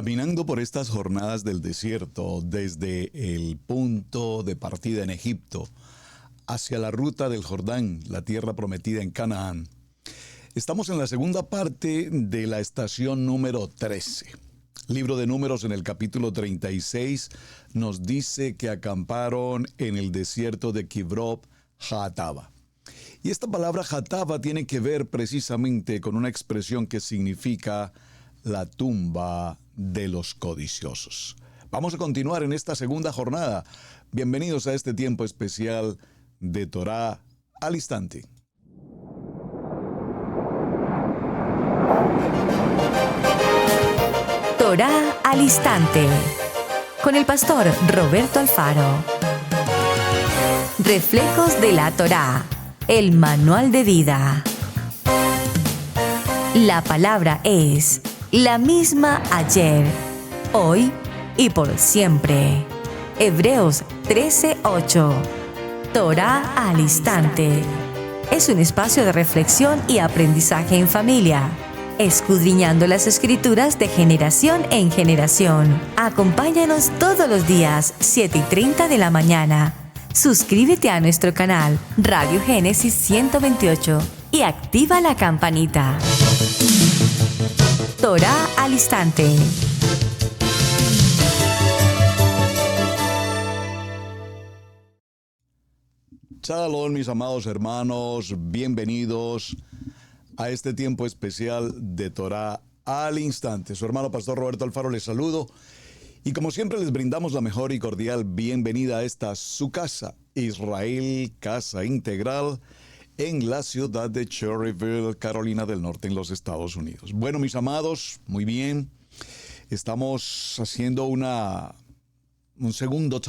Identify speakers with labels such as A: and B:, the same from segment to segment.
A: Caminando por estas jornadas del desierto, desde el punto de partida en Egipto hacia la ruta del Jordán, la tierra prometida en Canaán, estamos en la segunda parte de la estación número 13. Libro de Números, en el capítulo 36 nos dice que acamparon en el desierto de Kibroth Hattaavah. Y esta palabra Hattaavah tiene que ver precisamente con una expresión que significa la tumba de los codiciosos. Vamos a continuar en esta segunda jornada. Bienvenidos a este tiempo especial de Torá al Instante.
B: Torá al Instante, con el pastor Roberto Alfaro. Reflejos de la Torá, el manual de vida. La palabra es la misma ayer, hoy y por siempre. Hebreos 13:8. Torá al Instante. Es un espacio de reflexión y aprendizaje en familia, escudriñando las Escrituras de generación en generación. Acompáñanos todos los días, 7:30 de la mañana. Suscríbete a nuestro canal Radio Génesis 128 y activa la campanita. Torá al Instante.
A: Shalom, mis amados hermanos, bienvenidos a este tiempo especial de Torá al Instante. Su hermano pastor Roberto Alfaro les saludo y como siempre les brindamos la mejor y cordial bienvenida a esta su casa, Israel Casa Integral, en la ciudad de Cherryville, Carolina del Norte, en los Estados Unidos. Bueno, mis amados, muy bien. Estamos haciendo un segundo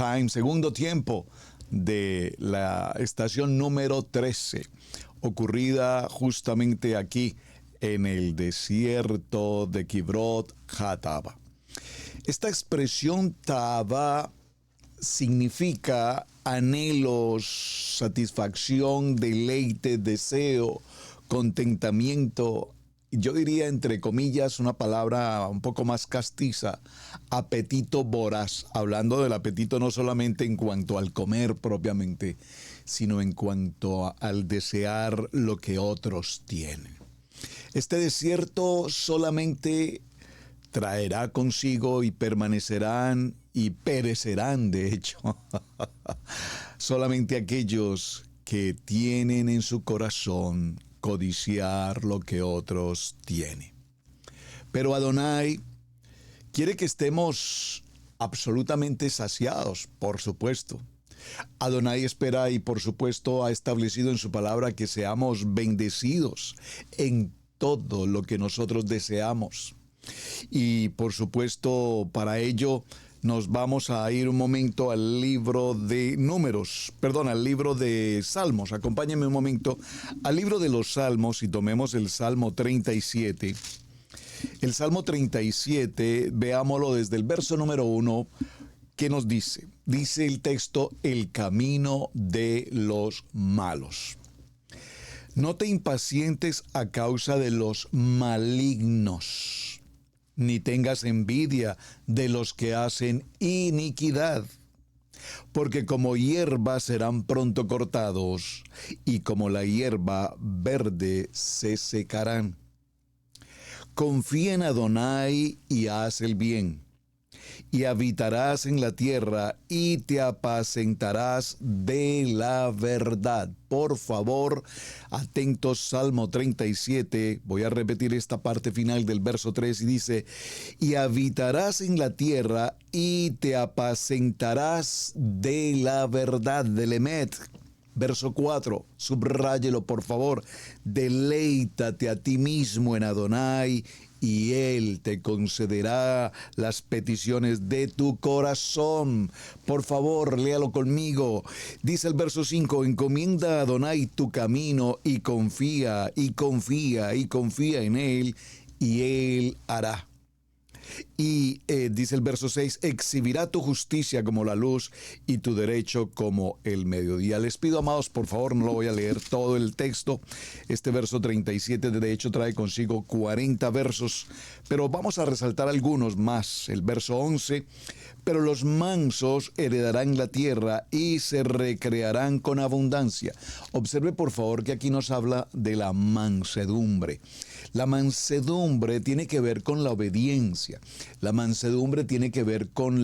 A: tiempo de la estación número 13, ocurrida justamente aquí en el desierto de Kibroth Hattaavah. Esta expresión Taabá significa anhelos, satisfacción, deleite, deseo, contentamiento. Yo diría, entre comillas, una palabra un poco más castiza, apetito voraz, hablando del apetito no solamente en cuanto al comer propiamente, sino en cuanto al desear lo que otros tienen. Este desierto solamente traerá consigo y permanecerán y perecerán, de hecho, solamente aquellos que tienen en su corazón codiciar lo que otros tienen. Pero Adonai quiere que estemos absolutamente saciados, por supuesto. Adonai espera y por supuesto ha establecido en su palabra que seamos bendecidos en todo lo que nosotros deseamos. Y por supuesto, para ello nos vamos a ir un momento al libro de al libro de Salmos. Acompáñenme un momento al libro de los Salmos y tomemos el Salmo 37. El Salmo 37, veámoslo desde el verso número 1, ¿qué nos dice? Dice el texto: el camino de los malos. No te impacientes a causa de los malignos, ni tengas envidia de los que hacen iniquidad, porque como hierba serán pronto cortados, y como la hierba verde se secarán. Confía en Adonai y haz el bien, y habitarás en la tierra y te apacentarás de la verdad. Por favor, atentos, Salmo 37, voy a repetir esta parte final del verso 3 y dice: y habitarás en la tierra y te apacentarás de la verdad, del Emet. Verso 4, subráyelo por favor: deleítate a ti mismo en Adonai y Él te concederá las peticiones de tu corazón. Por favor, léalo conmigo. Dice el verso 5, encomienda a Adonai tu camino y confía en Él y Él hará. Y dice el verso 6, exhibirá tu justicia como la luz y tu derecho como el mediodía. Les pido, amados, por favor, no lo voy a leer todo el texto. Este verso 37 de hecho trae consigo 40 versos, pero vamos a resaltar algunos más. El verso 11, pero los mansos heredarán la tierra y se recrearán con abundancia. Observe, por favor, que aquí nos habla de la mansedumbre. La mansedumbre tiene que ver con la obediencia. La mansedumbre tiene que ver con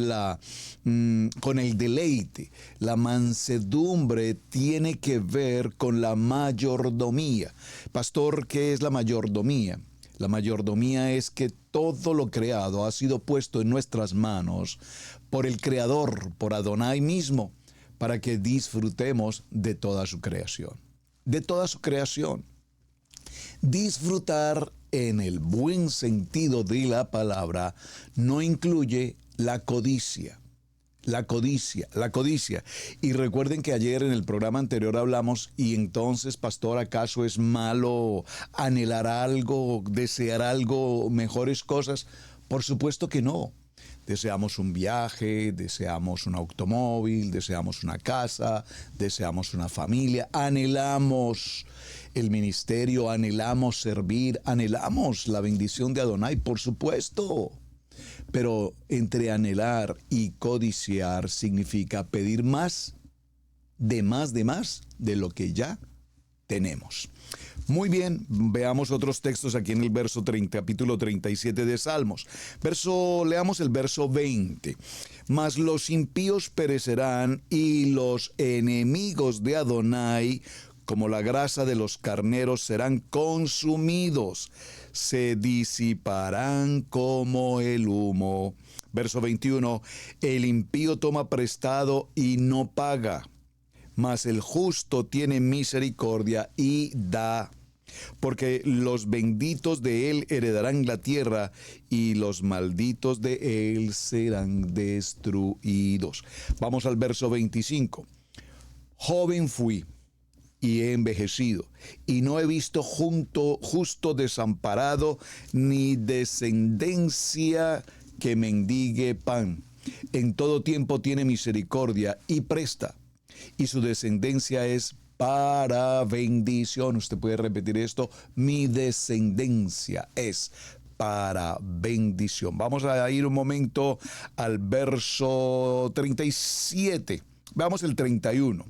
A: el deleite. La mansedumbre tiene que ver con la mayordomía. Pastor, ¿qué es la mayordomía? La mayordomía es que todo lo creado ha sido puesto en nuestras manos por el Creador, por Adonai mismo, para que disfrutemos de toda su creación. De toda su creación. Disfrutar en el buen sentido de la palabra no incluye la codicia. La codicia. Y recuerden que ayer en el programa anterior hablamos, y entonces, pastor, ¿acaso es malo anhelar algo, desear algo, mejores cosas? Por supuesto que no. Deseamos un viaje, deseamos un automóvil, deseamos una casa, deseamos una familia, anhelamos el ministerio, anhelamos servir, anhelamos la bendición de Adonai, por supuesto. Pero entre anhelar y codiciar significa pedir más de lo que ya tenemos. Muy bien, veamos otros textos aquí en el verso 30, capítulo 37 de Salmos. Leamos el verso 20. Mas los impíos perecerán y los enemigos de Adonai, como la grasa de los carneros, serán consumidos. Se disiparán como el humo. Verso 21. El impío toma prestado y no paga, mas el justo tiene misericordia y da. Porque los benditos de él heredarán la tierra y los malditos de él serán destruidos. Vamos al verso 25. Joven fui y he envejecido, y no he visto justo desamparado, ni descendencia que mendigue pan. En todo tiempo tiene misericordia y presta, y su descendencia es para bendición. Usted puede repetir esto: mi descendencia es para bendición. Vamos a ir un momento al verso 37. Veamos el 31.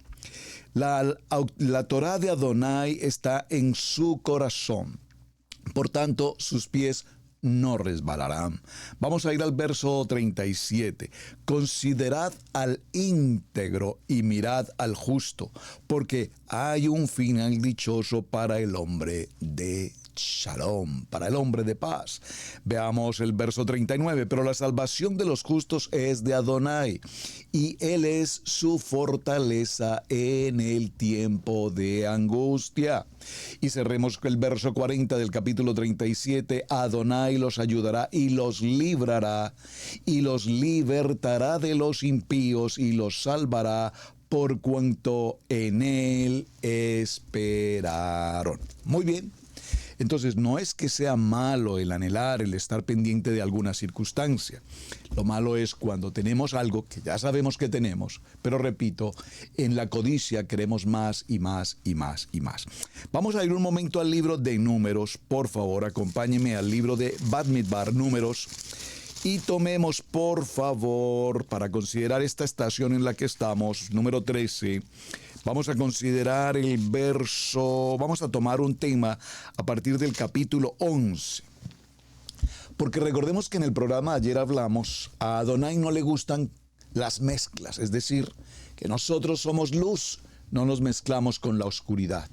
A: La Torá de Adonai está en su corazón, por tanto sus pies no resbalarán. Vamos a ir al verso 37. Considerad al íntegro y mirad al justo, porque hay un final dichoso para el hombre de Shalom, para el hombre de paz. Veamos el verso 39. Pero la salvación de los justos es de Adonai, y él es su fortaleza en el tiempo de angustia. Y cerremos el verso 40 del capítulo 37. Adonai los ayudará y los librará, y los libertará de los impíos, y los salvará por cuanto en él esperaron. Muy bien. Entonces, no es que sea malo el anhelar, el estar pendiente de alguna circunstancia. Lo malo es cuando tenemos algo que ya sabemos que tenemos, pero repito, en la codicia queremos más y más y más y más. Vamos a ir un momento al libro de Números. Por favor, acompáñenme al libro de Bamidbar, Números. Y tomemos, por favor, para considerar esta estación en la que estamos, número 13, vamos a considerar vamos a tomar un tema a partir del capítulo 11. Porque recordemos que en el programa ayer hablamos, a Adonai no le gustan las mezclas, es decir, que nosotros somos luz, no nos mezclamos con la oscuridad.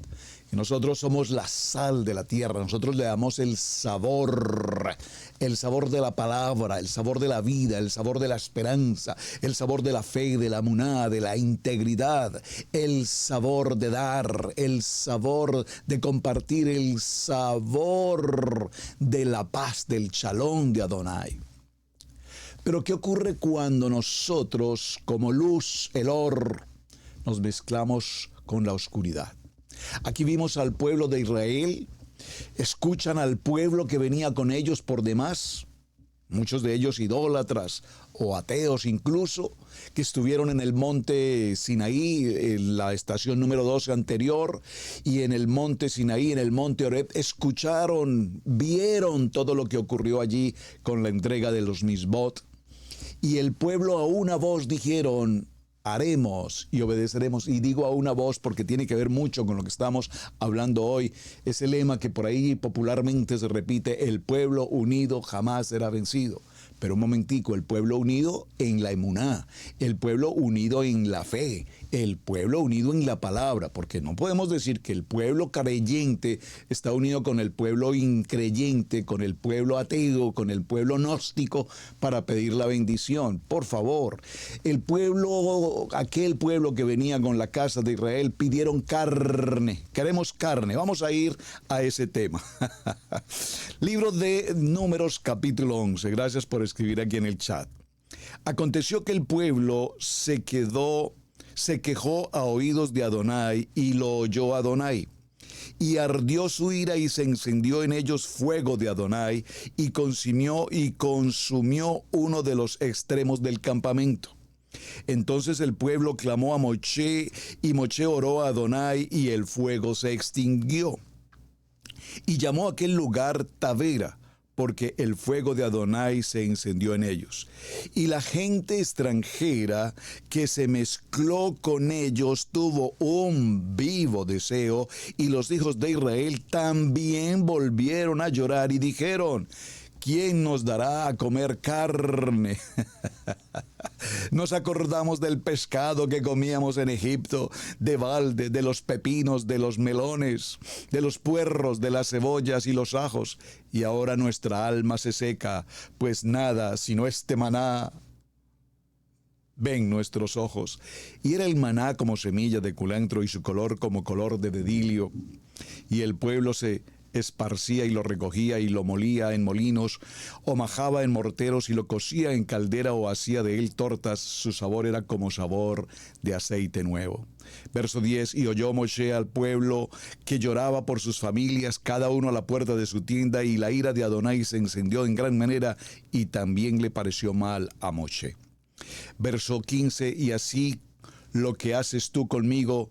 A: Que nosotros somos la sal de la tierra, nosotros le damos el sabor de la palabra, el sabor de la vida, el sabor de la esperanza, el sabor de la fe, de la emuná, de la integridad, el sabor de dar, el sabor de compartir, el sabor de la paz, del shalom de Adonai. Pero ¿qué ocurre cuando nosotros, como luz, el or, nos mezclamos con la oscuridad? Aquí vimos al pueblo de Israel, escuchan al pueblo que venía con ellos por demás, muchos de ellos idólatras o ateos incluso, que estuvieron en el monte Sinaí, en la estación número 12 anterior, y en el monte Sinaí, en el monte Horeb, escucharon, vieron todo lo que ocurrió allí con la entrega de los misbot, y el pueblo a una voz dijeron: haremos y obedeceremos. Y digo a una voz porque tiene que ver mucho con lo que estamos hablando hoy. Ese lema que por ahí popularmente se repite: el pueblo unido jamás será vencido. Pero un momentico, el pueblo unido en la emuná, el pueblo unido en la fe, el pueblo unido en la palabra, porque no podemos decir que el pueblo creyente está unido con el pueblo increyente, con el pueblo ateo, con el pueblo gnóstico para pedir la bendición. Por favor, el pueblo, aquel pueblo que venía con la casa de Israel, pidieron carne. Queremos carne. Vamos a ir a ese tema. Libro de Números, capítulo 11. Gracias por escribir aquí en el chat. Aconteció que el pueblo se quejó a oídos de Adonai, y lo oyó Adonai. Y ardió su ira, y se encendió en ellos fuego de Adonai, y consumió uno de los extremos del campamento. Entonces el pueblo clamó a Moshe, y Moshe oró a Adonai, y el fuego se extinguió. Y llamó a aquel lugar Tavera, porque el fuego de Adonai se encendió en ellos. Y la gente extranjera que se mezcló con ellos tuvo un vivo deseo, y los hijos de Israel también volvieron a llorar y dijeron: ¿quién nos dará a comer carne? Nos acordamos del pescado que comíamos en Egipto, de balde, de los pepinos, de los melones, de los puerros, de las cebollas y los ajos. Y ahora nuestra alma se seca, pues nada sino este maná ven nuestros ojos. Y era el maná como semilla de culantro, y su color como color de dedilio. Y el pueblo se esparcía y lo recogía y lo molía en molinos, o majaba en morteros y lo cocía en caldera, o hacía de él tortas. Su sabor era como sabor de aceite nuevo. Verso 10. Y oyó Moshe al pueblo que lloraba por sus familias, cada uno a la puerta de su tienda, y la ira de Adonai se encendió en gran manera, y también le pareció mal a Moshe. Verso 15. Y así lo que haces tú conmigo,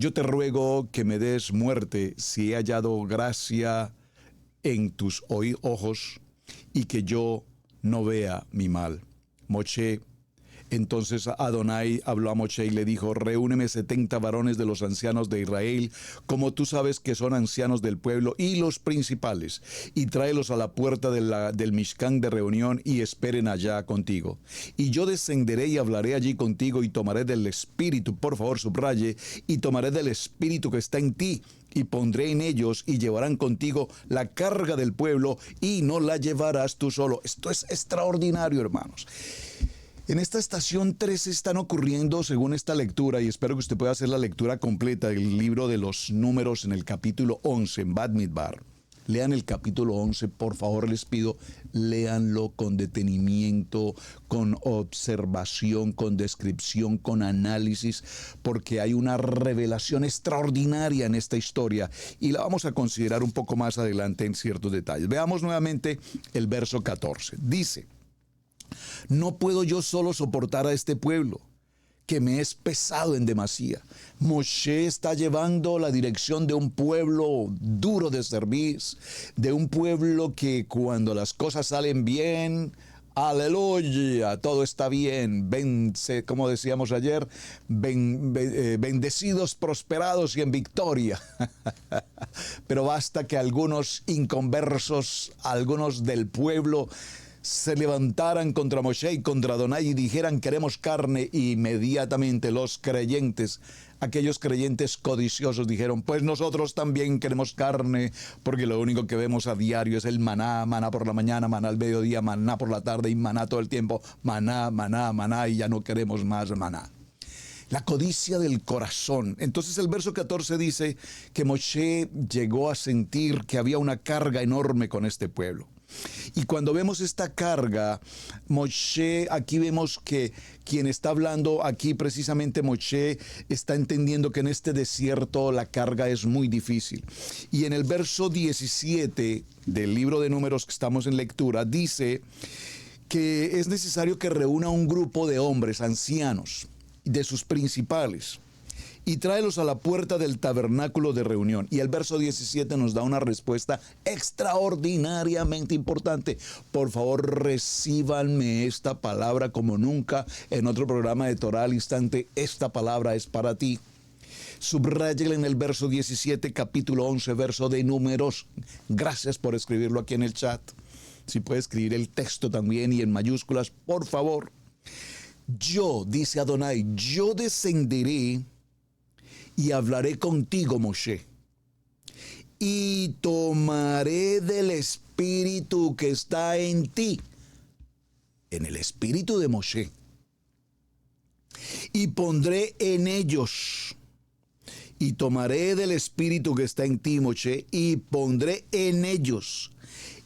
A: yo te ruego que me des muerte si he hallado gracia en tus ojos, y que yo no vea mi mal. Moshe, entonces Adonai habló a Moshe y le dijo: reúneme 70 varones de los ancianos de Israel, como tú sabes que son ancianos del pueblo, y los principales, y tráelos a la puerta del Mishkan de reunión, y esperen allá contigo. Y yo descenderé y hablaré allí contigo, y tomaré del espíritu, por favor subraye, y tomaré del espíritu que está en ti, y pondré en ellos, y llevarán contigo la carga del pueblo, y no la llevarás tú solo. Esto es extraordinario, hermanos. En esta estación 13 están ocurriendo, según esta lectura, y espero que usted pueda hacer la lectura completa del libro de los Números en el capítulo 11, en Bamidbar. Lean el capítulo 11, por favor, les pido, léanlo con detenimiento, con observación, con descripción, con análisis, porque hay una revelación extraordinaria en esta historia, y la vamos a considerar un poco más adelante en ciertos detalles. Veamos nuevamente el verso 14. Dice: no puedo yo solo soportar a este pueblo, que me es pesado en demasía. Moshe está llevando la dirección de un pueblo duro de servir, de un pueblo que cuando las cosas salen bien, aleluya, todo está bien, como decíamos ayer, bendecidos, prosperados y en victoria. Pero basta que algunos inconversos, algunos del pueblo, se levantaran contra Moshe y contra Adonai y dijeran: queremos carne. Y inmediatamente los creyentes, aquellos creyentes codiciosos, dijeron: pues nosotros también queremos carne, porque lo único que vemos a diario es el maná, maná por la mañana, maná al mediodía, maná por la tarde, y maná todo el tiempo, maná, maná, maná, y ya no queremos más maná. La codicia del corazón. Entonces el verso 14 dice que Moshe llegó a sentir que había una carga enorme con este pueblo. Y cuando vemos esta carga, Moshe, aquí vemos que quien está hablando aquí precisamente Moshe está entendiendo que en este desierto la carga es muy difícil. Y en el verso 17 del libro de Números que estamos en lectura, dice que es necesario que reúna un grupo de hombres ancianos, de sus principales, y tráelos a la puerta del tabernáculo de reunión. Y el verso 17 nos da una respuesta extraordinariamente importante. Por favor, recíbanme esta palabra como nunca en otro programa de Torah al Instante. Esta palabra es para ti. Subráyale en el verso 17, capítulo 11, verso de Números. Gracias por escribirlo aquí en el chat. Si puede escribir el texto también y en mayúsculas, por favor. Yo, dice Adonai, yo descenderé y hablaré contigo, Moshe, y tomaré del espíritu que está en ti, en el espíritu de Moshe, y pondré en ellos, y tomaré del espíritu que está en ti, Moshe, y pondré en ellos,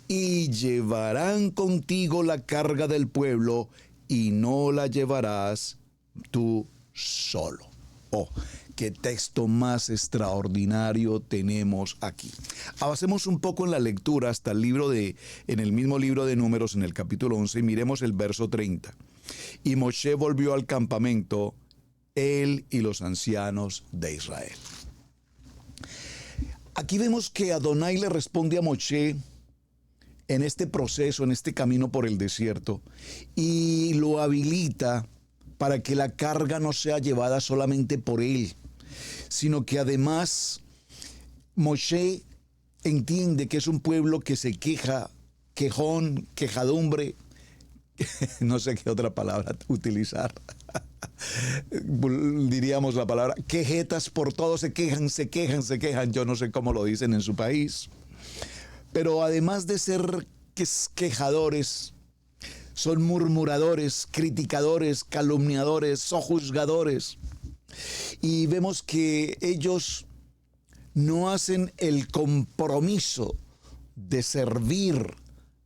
A: y llevarán contigo la carga del pueblo, y no la llevarás tú solo. Oh, qué texto más extraordinario tenemos aquí. Avancemos un poco en la lectura hasta en el mismo libro de Números, en el capítulo 11, y miremos el verso 30. Y Moshe volvió al campamento, él y los ancianos de Israel. Aquí vemos que Adonai le responde a Moshe en este proceso, en este camino por el desierto, y lo habilita para que la carga no sea llevada solamente por él, sino que además Moshe entiende que es un pueblo que se queja, quejón, quejadumbre, no sé qué otra palabra utilizar, diríamos la palabra quejetas por todo, se quejan, yo no sé cómo lo dicen en su país, pero además de ser quejadores, son murmuradores, criticadores, calumniadores, sojuzgadores. Y vemos que ellos no hacen el compromiso de servir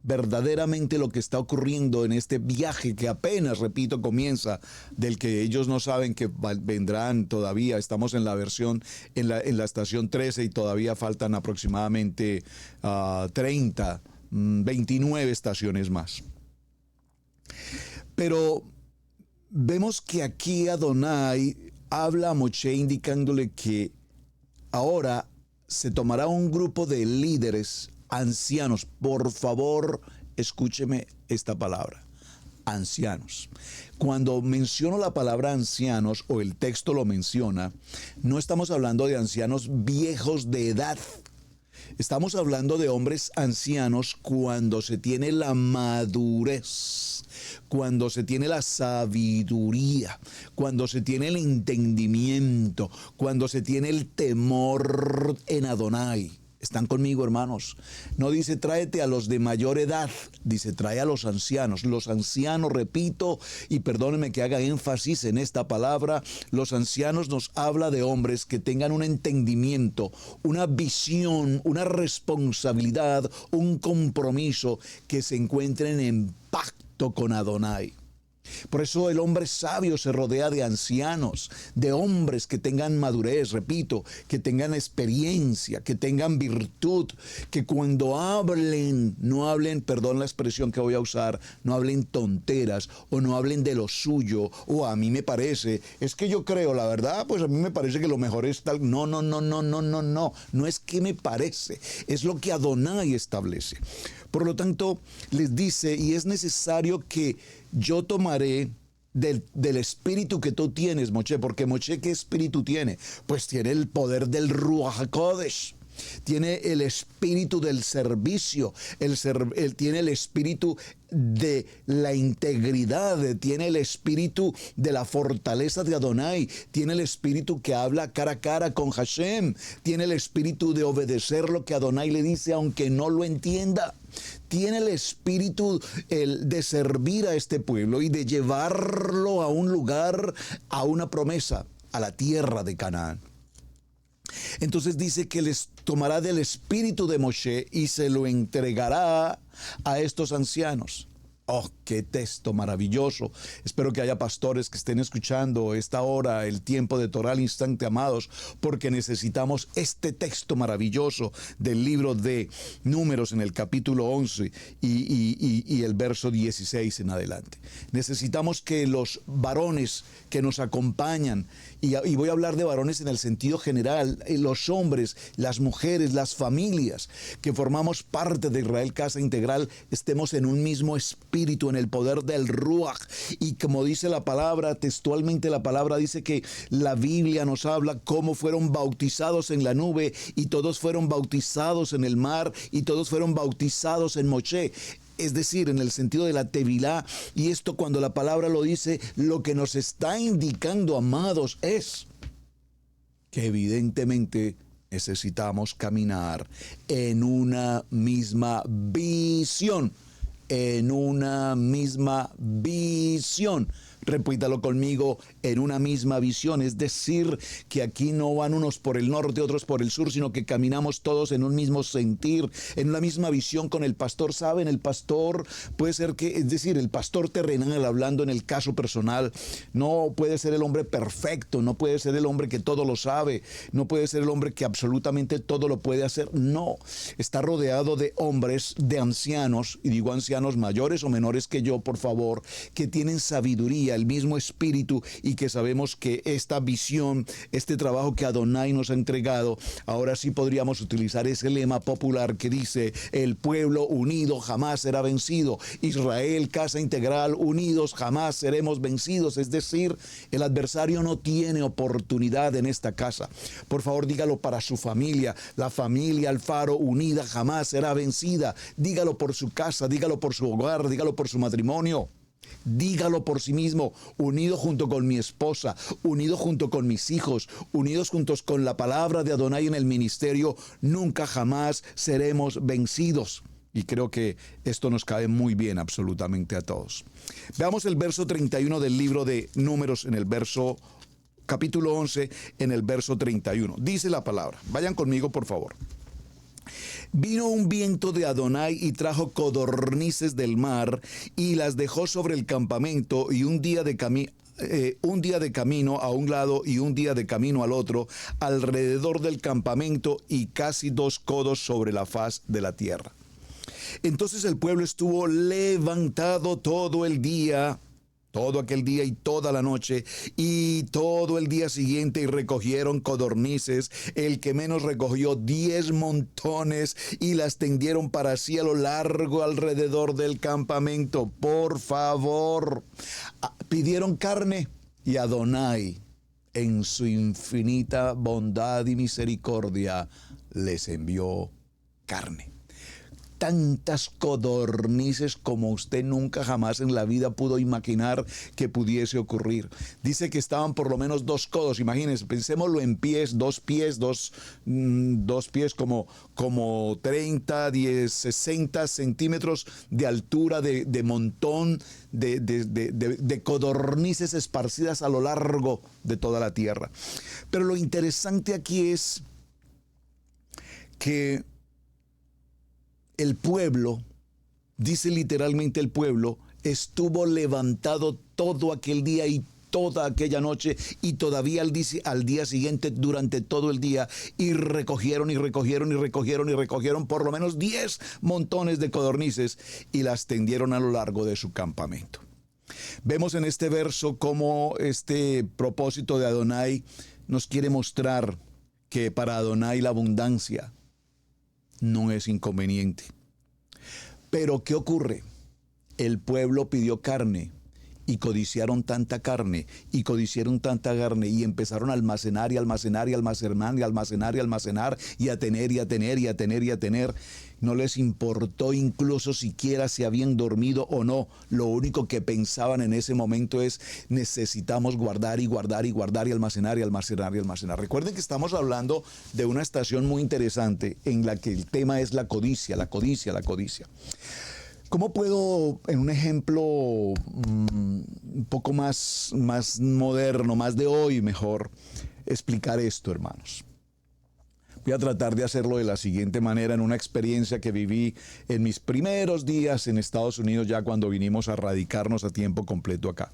A: verdaderamente lo que está ocurriendo en este viaje que apenas, repito, comienza, del que ellos no saben que vendrán todavía. Estamos en la versión, en la estación 13 y todavía faltan aproximadamente 29 estaciones más. Pero vemos que aquí Adonai habla a Moshe indicándole que ahora se tomará un grupo de líderes ancianos. Por favor, escúcheme esta palabra, ancianos. Cuando menciono la palabra ancianos, o el texto lo menciona, no estamos hablando de ancianos viejos de edad. Estamos hablando de hombres ancianos cuando se tiene la madurez, cuando se tiene la sabiduría, cuando se tiene el entendimiento, cuando se tiene el temor en Adonai. ¿Están conmigo, hermanos? No dice tráete a los de mayor edad, dice trae a los ancianos. Los ancianos, repito, y perdónenme que haga énfasis en esta palabra, los ancianos nos habla de hombres que tengan un entendimiento, una visión, una responsabilidad, un compromiso, que se encuentren en pacto con Adonai. Por eso el hombre sabio se rodea de ancianos, de hombres que tengan madurez, repito, que tengan experiencia, que tengan virtud, que cuando hablen, no hablen, perdón la expresión que voy a usar, no hablen tonteras o no hablen de lo suyo, o a mí me parece, es que yo creo, la verdad, pues a mí me parece que lo mejor es tal. No es que me parece, es lo que Adonai establece. Por lo tanto, les dice, y es necesario que yo tomaré del espíritu que tú tienes, Moshe, porque Moshe, ¿qué espíritu tiene? Pues tiene el poder del Ruach HaKodesh. Tiene el espíritu del servicio, él tiene el espíritu de la integridad, tiene el espíritu de la fortaleza de Adonai, tiene el espíritu que habla cara a cara con Hashem, tiene el espíritu de obedecer lo que Adonai le dice aunque no lo entienda. Tiene el espíritu de servir a este pueblo y de llevarlo a un lugar, a una promesa, a la tierra de Canaán. Entonces dice que les tomará del espíritu de Moshe y se lo entregará a estos ancianos. Oh, qué texto maravilloso. Espero que haya pastores que estén escuchando esta hora, el tiempo de Torah al instante, amados, porque necesitamos este texto maravilloso del libro de Números en el capítulo 11 y el verso 16 en adelante. Necesitamos que los varones que nos acompañan, y voy a hablar de varones en el sentido general, los hombres, las mujeres, las familias que formamos parte de Israel Casa Integral, estemos en un mismo espíritu, en el poder del Ruach. Y como dice la palabra, textualmente la palabra dice que la Biblia nos habla cómo fueron bautizados en la nube y todos fueron bautizados en el mar y todos fueron bautizados en Moshe. Es decir, en el sentido de la tevilá. Y esto, cuando la palabra lo dice, lo que nos está indicando, amados, es que evidentemente necesitamos caminar en una misma visión. En una misma visión. Repítalo conmigo, en una misma visión. Es decir, que aquí no van unos por el norte, otros por el sur, sino que caminamos todos en un mismo sentir, en una misma visión con el pastor. ¿Saben? El pastor puede ser que, es decir, el pastor terrenal, hablando en el caso personal, no puede ser el hombre perfecto, no puede ser el hombre que todo lo sabe, no puede ser el hombre que absolutamente todo lo puede hacer. No, está rodeado de hombres, de ancianos, y digo ancianos mayores o menores que yo, por favor, que tienen sabiduría, el mismo espíritu, y que sabemos que esta visión, este trabajo que Adonai nos ha entregado, ahora sí podríamos utilizar ese lema popular que dice: el pueblo unido jamás será vencido. Israel, Casa Integral, unidos jamás seremos vencidos. Es decir, el adversario no tiene oportunidad en esta casa. Por favor, dígalo para su familia. La familia Alfaro unida jamás será vencida. Dígalo por su casa, dígalo por su hogar, dígalo por su matrimonio. Dígalo por sí mismo: unido junto con mi esposa, unido junto con mis hijos, unidos juntos con la palabra de Adonai en el ministerio, nunca jamás seremos vencidos. Y creo que esto nos cae muy bien absolutamente a todos. Veamos el verso 31 del libro de Números, en el verso capítulo 11, en el verso 31. Dice la palabra, vayan conmigo por favor. Vino un viento de Adonai y trajo codornices del mar y las dejó sobre el campamento, y un día de camino a un lado y un día de camino al otro, alrededor del campamento, y casi 2 codos sobre la faz de la tierra. Entonces el pueblo estuvo levantado todo el día, todo aquel día y toda la noche, y todo el día siguiente, y recogieron codornices. El que menos recogió 10 montones, y las tendieron para sí a lo largo alrededor del campamento. Por favor, pidieron carne, y Adonai, en su infinita bondad y misericordia, les envió carne. Tantas codornices como usted nunca jamás en la vida pudo imaginar que pudiese ocurrir. Dice que estaban por lo menos 2 codos. Imagínense, pensémoslo en pies, 2 pies, dos pies como 30, 10, 60 centímetros de altura, de montón de codornices esparcidas a lo largo de toda la tierra. Pero lo interesante aquí es que el pueblo, dice literalmente el pueblo, estuvo levantado todo aquel día y toda aquella noche, y todavía al día siguiente durante todo el día, y recogieron por lo menos 10 montones de codornices, y las tendieron a lo largo de su campamento. Vemos en este verso cómo este propósito de Adonai nos quiere mostrar que para Adonai la abundancia no es inconveniente. Pero ¿qué ocurre? El pueblo pidió carne, y codiciaron tanta carne, y codiciaron tanta carne, y empezaron a almacenar, y almacenar, y almacenar, y almacenar, y almacenar, y a tener, y a tener, y a tener, y a tener. No les importó incluso siquiera si habían dormido o no. Lo único que pensaban en ese momento es: necesitamos guardar y guardar y guardar y almacenar y almacenar y almacenar. Recuerden que estamos hablando de una estación muy interesante en la que el tema es la codicia, la codicia, la codicia. ¿Cómo puedo, en un ejemplo un poco más moderno, más de hoy mejor, explicar esto, hermanos? Voy a tratar de hacerlo de la siguiente manera, en una experiencia que viví en mis primeros días en Estados Unidos, ya cuando vinimos a radicarnos a tiempo completo acá.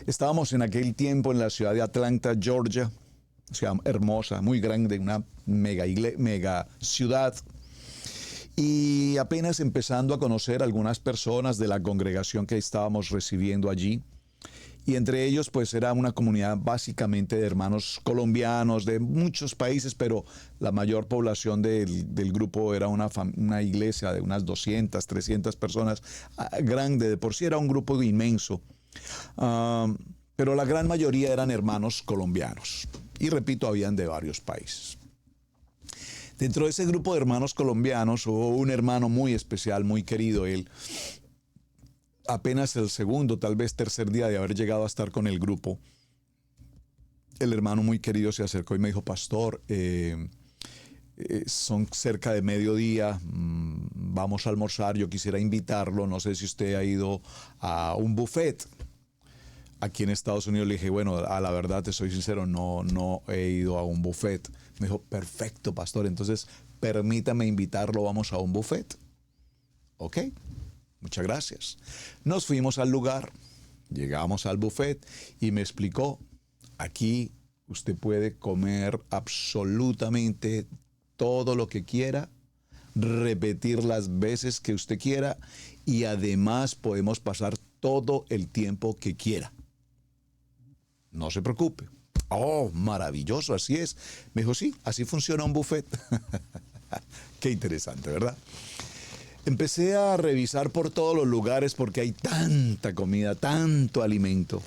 A: Estábamos en aquel tiempo en la ciudad de Atlanta, Georgia, ciudad hermosa, muy grande, una mega ciudad. Y apenas empezando a conocer algunas personas de la congregación que estábamos recibiendo allí. Y entre ellos pues era una comunidad básicamente de hermanos colombianos de muchos países, pero la mayor población del grupo era una iglesia de unas 200, 300 personas, grande, de por sí era un grupo inmenso. Pero la gran mayoría eran hermanos colombianos. Y repito, habían de varios países. Dentro de ese grupo de hermanos colombianos hubo un hermano muy especial, muy querido. Él, apenas el segundo, tal vez tercer día de haber llegado a estar con el grupo, el hermano muy querido se acercó y me dijo: pastor, son cerca de mediodía, vamos a almorzar, yo quisiera invitarlo, no sé si usted ha ido a un buffet aquí en Estados Unidos. Le dije: bueno, a la verdad te soy sincero, no he ido a un buffet. Me dijo: perfecto, pastor, entonces permítame invitarlo, vamos a un buffet. Ok, muchas gracias. Nos fuimos al lugar, llegamos al buffet y me explicó: aquí usted puede comer absolutamente todo lo que quiera, repetir las veces que usted quiera y además podemos pasar todo el tiempo que quiera. No se preocupe. Oh, maravilloso, así es. Me dijo: sí, así funciona un buffet. Qué interesante, ¿verdad? Empecé a revisar por todos los lugares porque hay tanta comida, tanto alimento,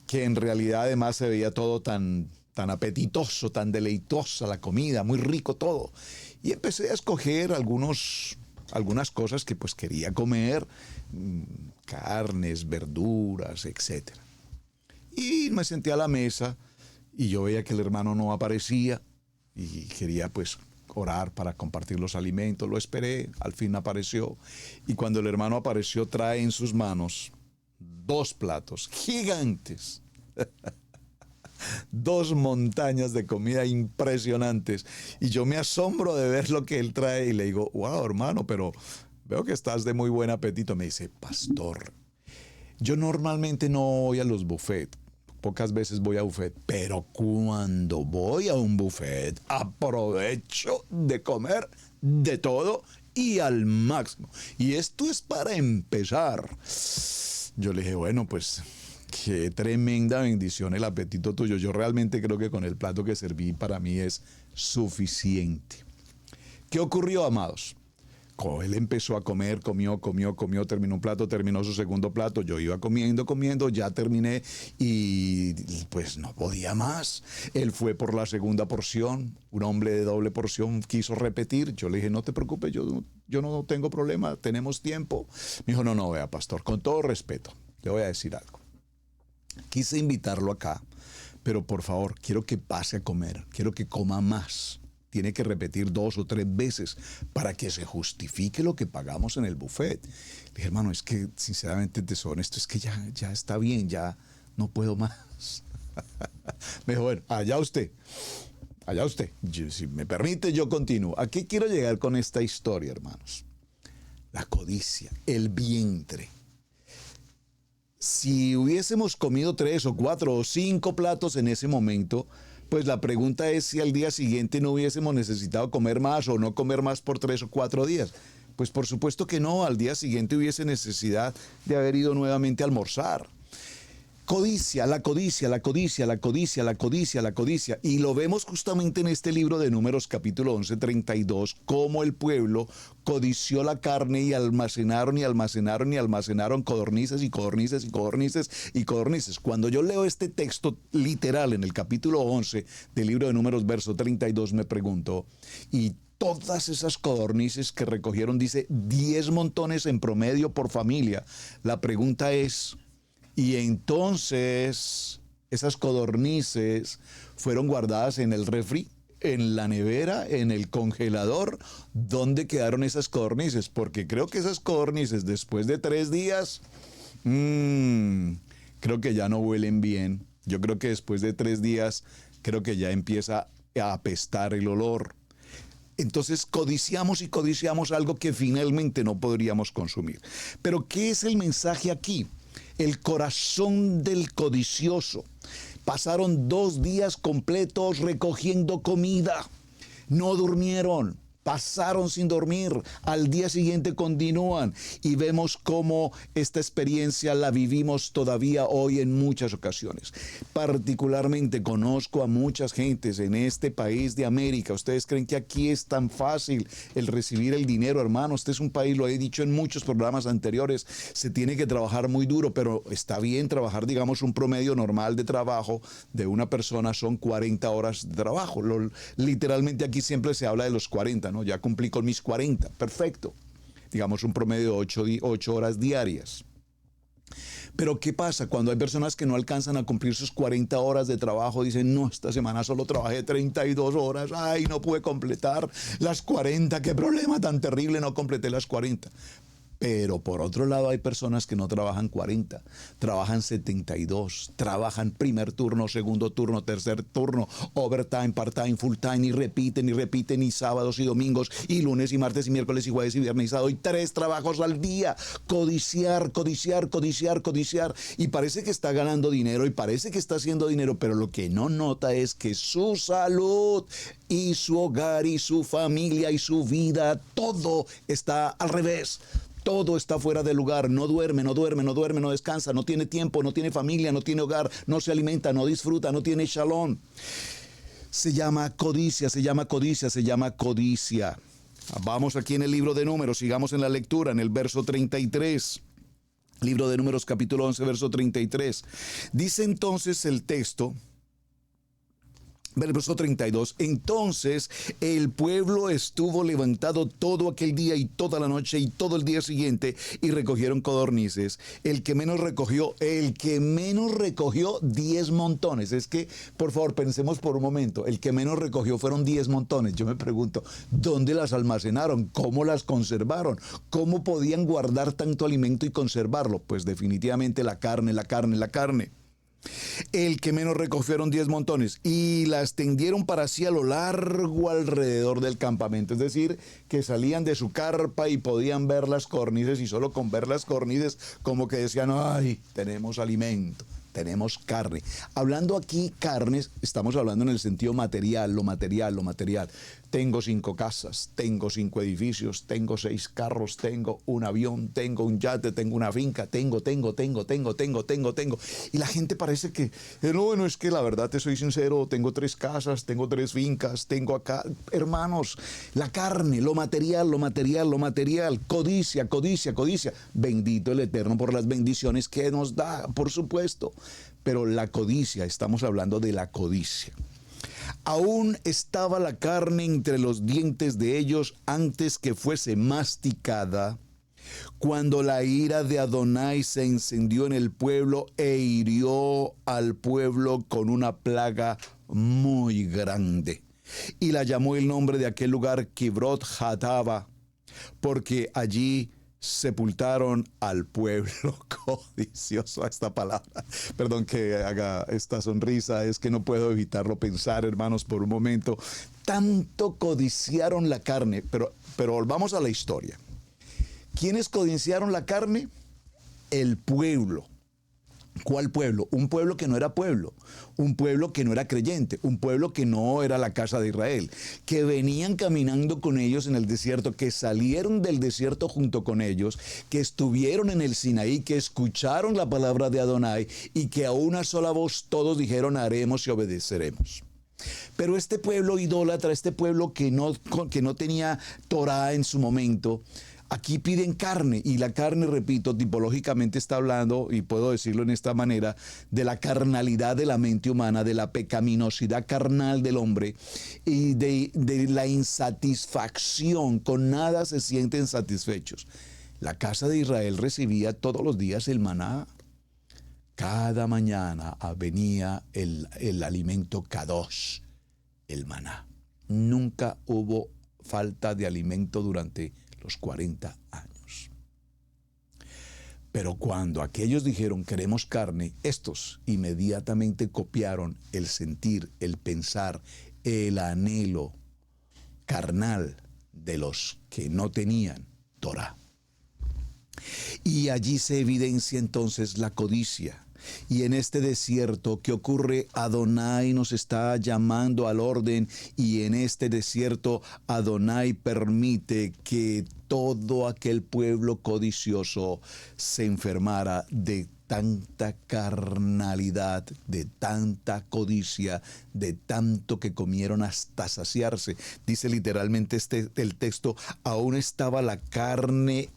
A: que en realidad además se veía todo tan apetitoso, tan deleitosa la comida, muy rico todo. Y empecé a escoger algunas cosas que pues quería comer, carnes, verduras, etc. Y me senté a la mesa y yo veía que el hermano no aparecía y quería pues orar para compartir los alimentos. Lo esperé, al fin apareció. Y cuando el hermano apareció, trae en sus manos 2 platos gigantes. 2 montañas de comida impresionantes. Y yo me asombro de ver lo que él trae y le digo: wow, hermano, pero veo que estás de muy buen apetito. Me dice: pastor, yo normalmente no voy a los buffets. Pocas veces voy a buffet, pero cuando voy a un buffet aprovecho de comer de todo y al máximo. Y esto es para empezar. Yo le dije: bueno, pues qué tremenda bendición el apetito tuyo. Yo realmente creo que con el plato que serví para mí es suficiente. ¿Qué ocurrió, amados? Él empezó a comer, comió, terminó un plato, terminó su segundo plato. Yo iba comiendo, ya terminé y pues no podía más. Él fue por la segunda porción, un hombre de doble porción quiso repetir. Yo le dije: no te preocupes, yo no tengo problema, tenemos tiempo. Me dijo: no, vea, pastor, con todo respeto, le voy a decir algo. Quise invitarlo acá, pero por favor, quiero que pase a comer, quiero que coma más. Tiene que repetir 2 o 3 veces para que se justifique lo que pagamos en el buffet. Le dije: hermano, es que sinceramente te soy honesto, es que ya está bien, ya no puedo más. Me dijo: bueno, allá usted. Si me permite, yo continúo. ¿A qué quiero llegar con esta historia, hermanos? La codicia, el vientre. Si hubiésemos comido 3 o 4 o 5 platos en ese momento, pues la pregunta es si al día siguiente no hubiésemos necesitado comer más o no comer más por 3 o 4 días. Pues por supuesto que no, al día siguiente hubiese necesidad de haber ido nuevamente a almorzar. Codicia, la codicia. Y lo vemos justamente en este libro de Números capítulo 11, 32, cómo el pueblo codició la carne y almacenaron codornices. Cuando yo leo este texto literal en el capítulo 11 del libro de Números, verso 32, me pregunto, y todas esas codornices que recogieron, dice 10 montones en promedio por familia. La pregunta es: y entonces esas codornices fueron guardadas en el refri, en la nevera, en el congelador. ¿Dónde quedaron esas codornices? Porque creo que esas codornices después de 3 días, creo que ya no huelen bien. Yo creo que después de 3 días, creo que ya empieza a apestar el olor. Entonces codiciamos y codiciamos algo que finalmente no podríamos consumir. Pero ¿qué es el mensaje aquí? El corazón del codicioso. Pasaron 2 días completos recogiendo comida. No durmieron. Pasaron sin dormir, al día siguiente continúan y vemos cómo esta experiencia la vivimos todavía hoy en muchas ocasiones. Particularmente conozco a muchas gentes en este país de América. ¿Ustedes creen que aquí es tan fácil el recibir el dinero, hermano? Este es un país, lo he dicho en muchos programas anteriores, se tiene que trabajar muy duro, pero está bien trabajar, digamos, un promedio normal de trabajo de una persona son 40 horas de trabajo. Literalmente aquí siempre se habla de los 40, ¿no? Ya cumplí con mis 40, perfecto. Digamos un promedio de 8 horas diarias. Pero ¿qué pasa? Cuando hay personas que no alcanzan a cumplir sus 40 horas de trabajo, dicen, no, esta semana solo trabajé 32 horas, ay, no pude completar las 40, qué problema tan terrible, no completé las 40. Pero por otro lado hay personas que no trabajan 40, trabajan 72, trabajan primer turno, segundo turno, tercer turno, overtime, part-time, full-time, y repiten, y sábados y domingos, y lunes y martes y miércoles y jueves y viernes y sábado, y 3 trabajos al día. Codiciar, codiciar, codiciar, codiciar. Y parece que está ganando dinero y parece que está haciendo dinero, pero lo que no nota es que su salud y su hogar y su familia y su vida, todo está al revés. Todo está fuera de lugar, no duerme, no descansa, no tiene tiempo, no tiene familia, no tiene hogar, no se alimenta, no disfruta, no tiene shalom. Se llama codicia, se llama codicia, se llama codicia. Vamos aquí en el libro de Números, sigamos en la lectura, en el verso 33. Libro de Números, capítulo 11, verso 33. Dice entonces el texto, verso 32, entonces el pueblo estuvo levantado todo aquel día y toda la noche y todo el día siguiente y recogieron codornices. El que menos recogió 10 montones. Es que, por favor, pensemos por un momento, el que menos recogió fueron 10 montones. Yo me pregunto, ¿dónde las almacenaron? ¿Cómo las conservaron? ¿Cómo podían guardar tanto alimento y conservarlo? Pues definitivamente la carne. El que menos recogieron 10 montones y las tendieron para sí a lo largo alrededor del campamento. Es decir, que salían de su carpa y podían ver las codornices y solo con ver las codornices como que decían, ay, tenemos alimento. Tenemos carne. Hablando aquí carnes, estamos hablando en el sentido material, lo material. Tengo 5 casas, tengo 5 edificios, tengo 6 carros, tengo un avión, tengo un yate, tengo una finca, tengo. Y la gente parece que, no, bueno, es que la verdad te soy sincero, tengo 3 casas, tengo 3 fincas, tengo acá. Hermanos, la carne, lo material. Codicia. Bendito el Eterno por las bendiciones que nos da, por supuesto. Pero la codicia, estamos hablando de la codicia. Aún estaba la carne entre los dientes de ellos antes que fuese masticada, cuando la ira de Adonai se encendió en el pueblo e hirió al pueblo con una plaga muy grande. Y la llamó el nombre de aquel lugar Kibrot Hatava, porque allí sepultaron al pueblo codicioso. Esta palabra, perdón que haga esta sonrisa, es que no puedo evitarlo pensar, hermanos, por un momento. Tanto codiciaron la carne, pero volvamos a la historia. ¿Quiénes codiciaron la carne? El pueblo. ¿Cuál pueblo? Un pueblo que no era pueblo, un pueblo que no era creyente, un pueblo que no era la casa de Israel, que venían caminando con ellos en el desierto, que salieron del desierto junto con ellos, que estuvieron en el Sinaí, que escucharon la palabra de Adonai y que a una sola voz todos dijeron haremos y obedeceremos. Pero este pueblo idólatra, este pueblo que no tenía Torah en su momento, aquí piden carne, y la carne, repito, tipológicamente está hablando, y puedo decirlo en esta manera, de la carnalidad de la mente humana, de la pecaminosidad carnal del hombre y de la insatisfacción. Con nada se sienten satisfechos. La casa de Israel recibía todos los días el maná. Cada mañana venía el alimento kadosh, el maná. Nunca hubo falta de alimento durante los 40 años. Pero cuando aquellos dijeron queremos carne, estos inmediatamente copiaron el sentir, el pensar, el anhelo carnal de los que no tenían Torá. Y allí se evidencia entonces la codicia. Y en este desierto, ¿qué ocurre? Adonai nos está llamando al orden, y en este desierto Adonai permite que todo aquel pueblo codicioso se enfermara de tanta carnalidad, de tanta codicia, de tanto que comieron hasta saciarse. Dice literalmente el texto, aún estaba la carne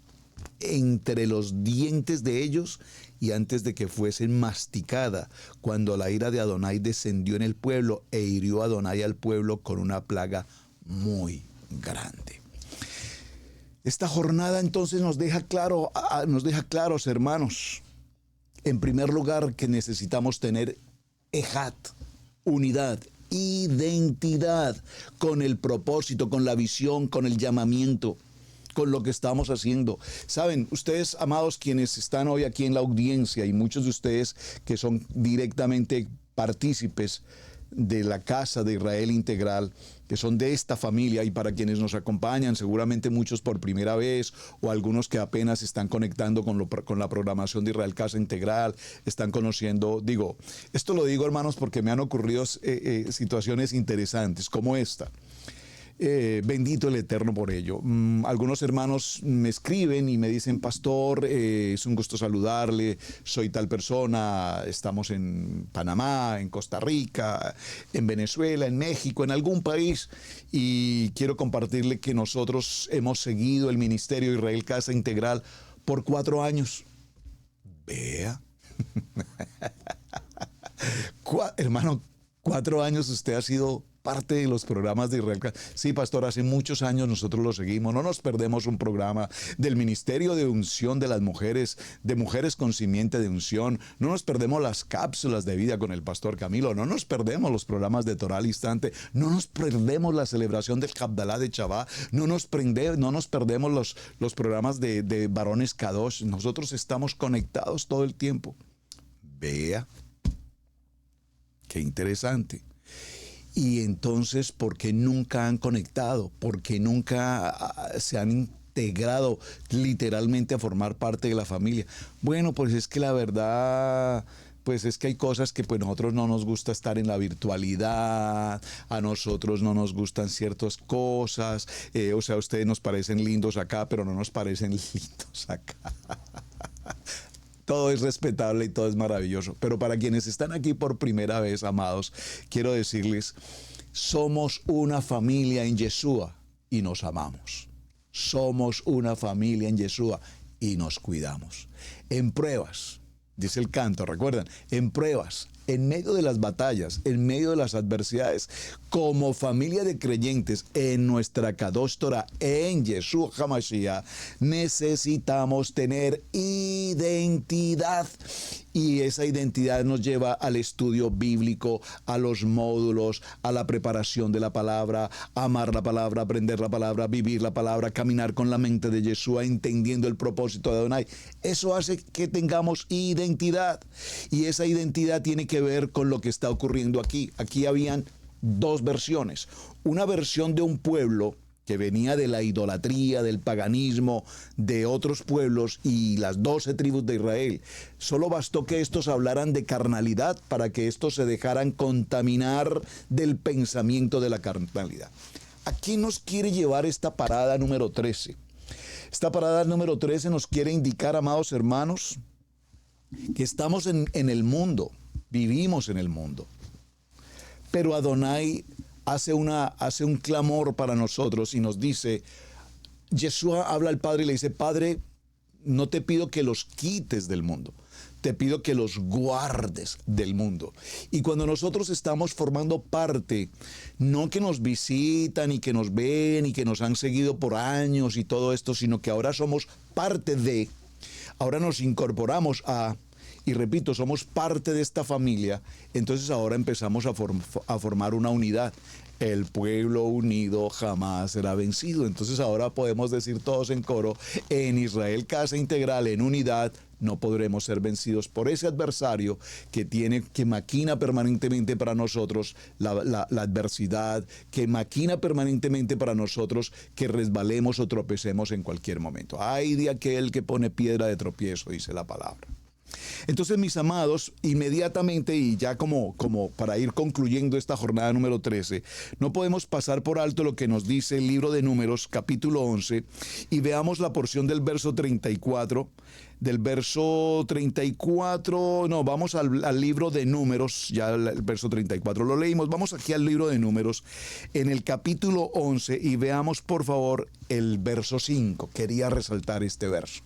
A: entre los dientes de ellos, y antes de que fuesen masticada, cuando la ira de Adonai descendió en el pueblo e hirió a Adonai al pueblo con una plaga muy grande. Esta jornada entonces nos deja claros, hermanos, en primer lugar, que necesitamos tener ejat, unidad, identidad, con el propósito, con la visión, con el llamamiento, con lo que estamos haciendo. Saben, ustedes, amados, quienes están hoy aquí en la audiencia, y muchos de ustedes que son directamente partícipes de la Casa de Israel Integral, que son de esta familia, y para quienes nos acompañan, seguramente muchos por primera vez, o algunos que apenas están conectando con la programación de Israel Casa Integral, están conociendo, esto lo digo, hermanos, porque me han ocurrido situaciones interesantes como esta. Bendito el Eterno por ello. Algunos hermanos me escriben y me dicen, pastor, es un gusto saludarle, soy tal persona, estamos en Panamá, en Costa Rica, en Venezuela, en México, en algún país, y quiero compartirle que nosotros hemos seguido el Ministerio Israel Casa Integral por 4 años. Vea. Hermano, 4 años usted ha sido parte de los programas de Israel. Sí, pastor, hace muchos años nosotros lo seguimos. No nos perdemos un programa del Ministerio de Unción de las Mujeres, de Mujeres con Simiente de Unción. No nos perdemos las cápsulas de vida con el pastor Camilo. No nos perdemos los programas de Torá al Instante. No nos perdemos la celebración del Havdalah de Shabbat. No nos perdemos los programas de varones Kadosh. Nosotros estamos conectados todo el tiempo. Vea. Qué interesante. Y entonces, ¿por qué nunca han conectado? ¿Por qué nunca se han integrado literalmente a formar parte de la familia? Bueno, pues es que la verdad, pues es que hay cosas que pues nosotros no nos gusta estar en la virtualidad, a nosotros no nos gustan ciertas cosas, o sea, ustedes nos parecen lindos acá, pero no nos parecen lindos acá. Todo es respetable y todo es maravilloso. Pero para quienes están aquí por primera vez, amados, quiero decirles, somos una familia en Yeshua y nos amamos. Somos una familia en Yeshua y nos cuidamos. En pruebas, dice el canto, recuerdan, en pruebas, en medio de las batallas, en medio de las adversidades, como familia de creyentes en nuestra Kadosh Torah, en Yeshua HaMashiach, necesitamos tener identidad. Y esa identidad nos lleva al estudio bíblico, a los módulos, a la preparación de la palabra, a amar la palabra, aprender la palabra, vivir la palabra, caminar con la mente de Yeshua, entendiendo el propósito de Adonai. Eso hace que tengamos identidad. Y esa identidad tiene que ver con lo que está ocurriendo aquí. Aquí habían 2 versiones. Una versión de un pueblo que venía de la idolatría, del paganismo, de otros pueblos y las 12 tribus de Israel. Solo bastó que estos hablaran de carnalidad para que estos se dejaran contaminar del pensamiento de la carnalidad. ¿A qué nos quiere llevar esta parada número 13? Esta parada número 13 nos quiere indicar, amados hermanos, que estamos en el mundo, vivimos en el mundo. Pero Adonai hace un clamor para nosotros y nos dice, Yeshua habla al Padre y le dice, Padre, no te pido que los quites del mundo, te pido que los guardes del mundo. Y cuando nosotros estamos formando parte, no que nos visitan y que nos ven y que nos han seguido por años y todo esto, sino que ahora somos parte de, ahora nos incorporamos a, y repito, somos parte de esta familia, entonces ahora empezamos a formar una unidad. El pueblo unido jamás será vencido. Entonces ahora podemos decir todos en coro, en Israel Casa Integral, en unidad, no podremos ser vencidos por ese adversario que maquina permanentemente para nosotros la adversidad, que maquina permanentemente para nosotros que resbalemos o tropecemos en cualquier momento. Ay de aquel que pone piedra de tropiezo, dice la palabra. Entonces, mis amados, inmediatamente y ya como para ir concluyendo esta jornada número 13, no podemos pasar por alto lo que nos dice el libro de Números, capítulo 11, y veamos la porción del verso 34. Vamos al libro de Números, ya el verso 34 lo leímos, vamos aquí al libro de Números, en el capítulo 11, y veamos por favor el verso 5. Quería resaltar este verso.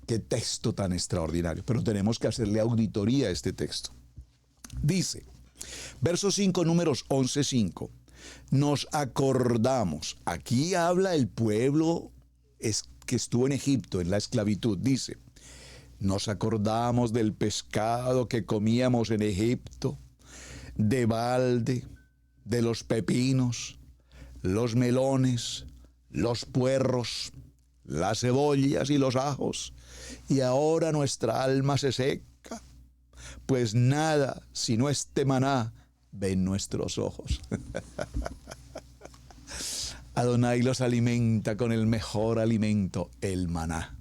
A: Qué texto tan extraordinario, pero tenemos que hacerle auditoría a este texto. Dice, verso 5, Números 11:5, nos acordamos, aquí habla el pueblo que estuvo en Egipto, en la esclavitud, dice, nos acordamos del pescado que comíamos en Egipto, de balde, de los pepinos, los melones, los puerros, las cebollas y los ajos, y ahora nuestra alma se seca, pues nada sino este maná ven nuestros ojos. Adonai los alimenta con el mejor alimento, el maná.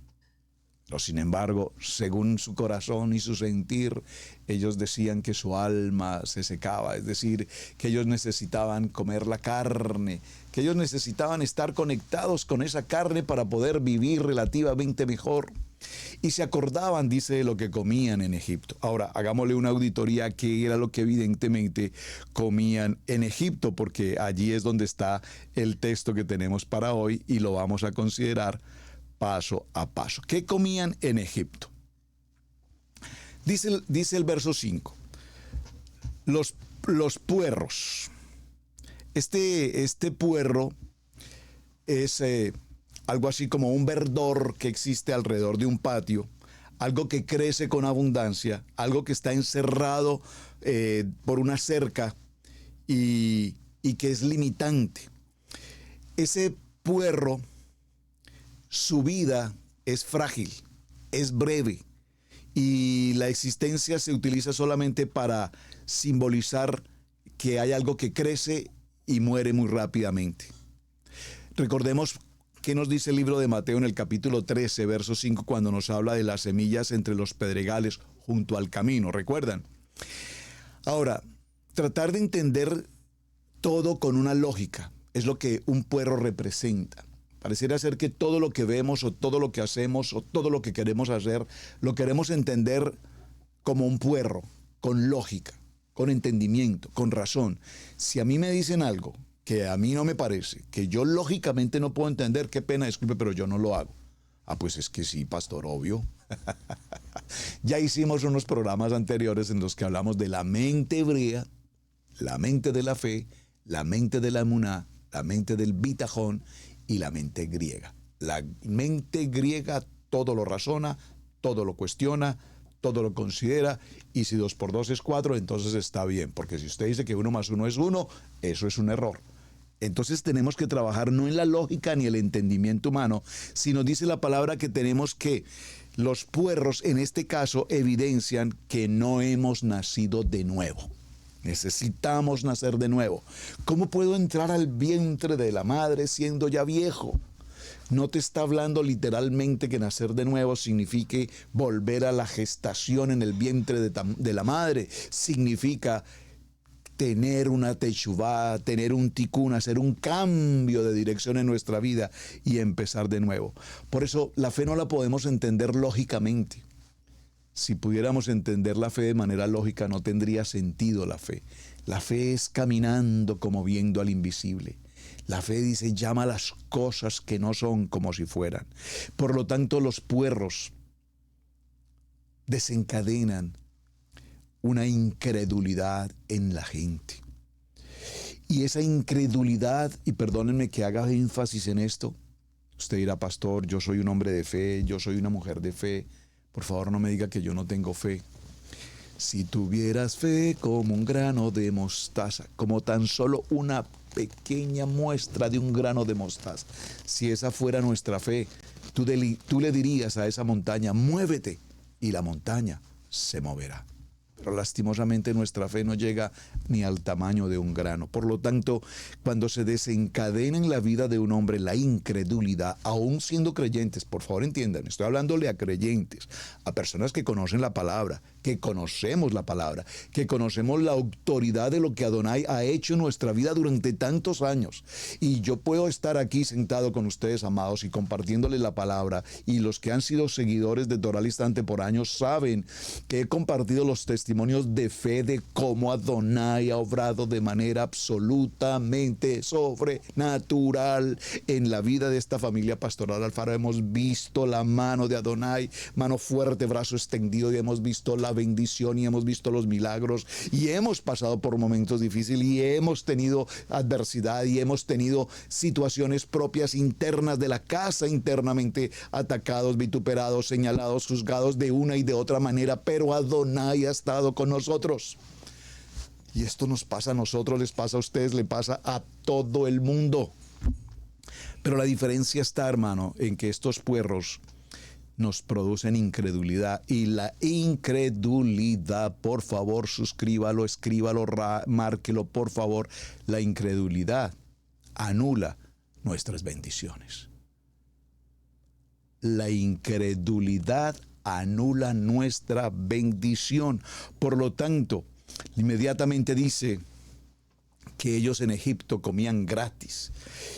A: Pero sin embargo, según su corazón y su sentir, ellos decían que su alma se secaba, es decir, que ellos necesitaban comer la carne, que ellos necesitaban estar conectados con esa carne para poder vivir relativamente mejor. Y se acordaban, dice, de lo que comían en Egipto. Ahora, hagámosle una auditoría a qué era lo que evidentemente comían en Egipto, porque allí es donde está el texto que tenemos para hoy y lo vamos a considerar paso a paso. ¿Qué comían en Egipto? Dice el verso 5. Los puerros. Este puerro es algo así como un verdor que existe alrededor de un patio, algo que crece con abundancia, algo que está encerrado por una cerca y que es limitante. Ese puerro, su vida es frágil, es breve, y la existencia se utiliza solamente para simbolizar que hay algo que crece y muere muy rápidamente. Recordemos qué nos dice el libro de Mateo en el capítulo 13, verso 5, cuando nos habla de las semillas entre los pedregales junto al camino. ¿Recuerdan? Ahora, tratar de entender todo con una lógica es lo que un puerro representa. Pareciera ser que todo lo que vemos o todo lo que hacemos o todo lo que queremos hacer, lo queremos entender como un puerro, con lógica, con entendimiento, con razón. Si a mí me dicen algo que a mí no me parece, que yo lógicamente no puedo entender, qué pena, disculpe, pero yo no lo hago. Ah, pues es que sí, pastor, obvio. Ya hicimos unos programas anteriores en los que hablamos de la mente hebrea, la mente de la fe, la mente de la emuná, la mente del bitajón y la mente griega. La mente griega todo lo razona, todo lo cuestiona, todo lo considera, y si 2 por 2 es 4, entonces está bien, porque si usted dice que 1 más 1 es 1, eso es un error. Entonces tenemos que trabajar no en la lógica ni el entendimiento humano, sino dice la palabra que tenemos que los puerros en este caso evidencian que no hemos nacido de nuevo. Necesitamos nacer de nuevo. ¿Cómo puedo entrar al vientre de la madre siendo ya viejo? No te está hablando literalmente que nacer de nuevo signifique volver a la gestación en el vientre de la madre. Significa tener una techuvá, tener un tikkun, hacer un cambio de dirección en nuestra vida y empezar de nuevo. Por eso la fe no la podemos entender lógicamente. Si pudiéramos entender la fe de manera lógica, no tendría sentido la fe. La fe es caminando como viendo al invisible. La fe dice, llama las cosas que no son como si fueran. Por lo tanto, los puerros desencadenan una incredulidad en la gente. Y esa incredulidad, y perdónenme que haga énfasis en esto, usted dirá, pastor, yo soy un hombre de fe, yo soy una mujer de fe, Por favor, no me diga que yo no tengo fe. Si tuvieras fe como un grano de mostaza, como tan solo una pequeña muestra de un grano de mostaza, si esa fuera nuestra fe, tú le dirías a esa montaña, muévete, y la montaña se moverá. Pero lastimosamente nuestra fe no llega ni al tamaño de un grano. Por lo tanto, cuando se desencadena en la vida de un hombre la incredulidad, aún siendo creyentes, por favor entiendan, estoy hablándole a creyentes, a personas que conocen la palabra, que conocemos la palabra, que conocemos la autoridad de lo que Adonai ha hecho en nuestra vida durante tantos años. Y yo puedo estar aquí sentado con ustedes, amados, y compartiéndoles la palabra. Y los que han sido seguidores de Torah al Instante por años saben que he compartido los testimonios de fe de cómo Adonai ha obrado de manera absolutamente sobrenatural en la vida de esta familia pastoral Alfaro. Hemos visto la mano de Adonai, mano fuerte, brazo extendido, y hemos visto la bendición y hemos visto los milagros y hemos pasado por momentos difíciles y hemos tenido adversidad y hemos tenido situaciones propias internas de la casa, internamente atacados, vituperados, señalados, juzgados de una y de otra manera, pero Adonai ha estado con nosotros. Y esto nos pasa a nosotros, les pasa a ustedes, le pasa a todo el mundo. Pero la diferencia está, hermano, en que estos puerros nos producen incredulidad, y la incredulidad, por favor, suscríbalo, escríbalo, márquelo, por favor, la incredulidad anula nuestras bendiciones. La incredulidad anula nuestra bendición. Por lo tanto, inmediatamente dice que ellos en Egipto comían gratis.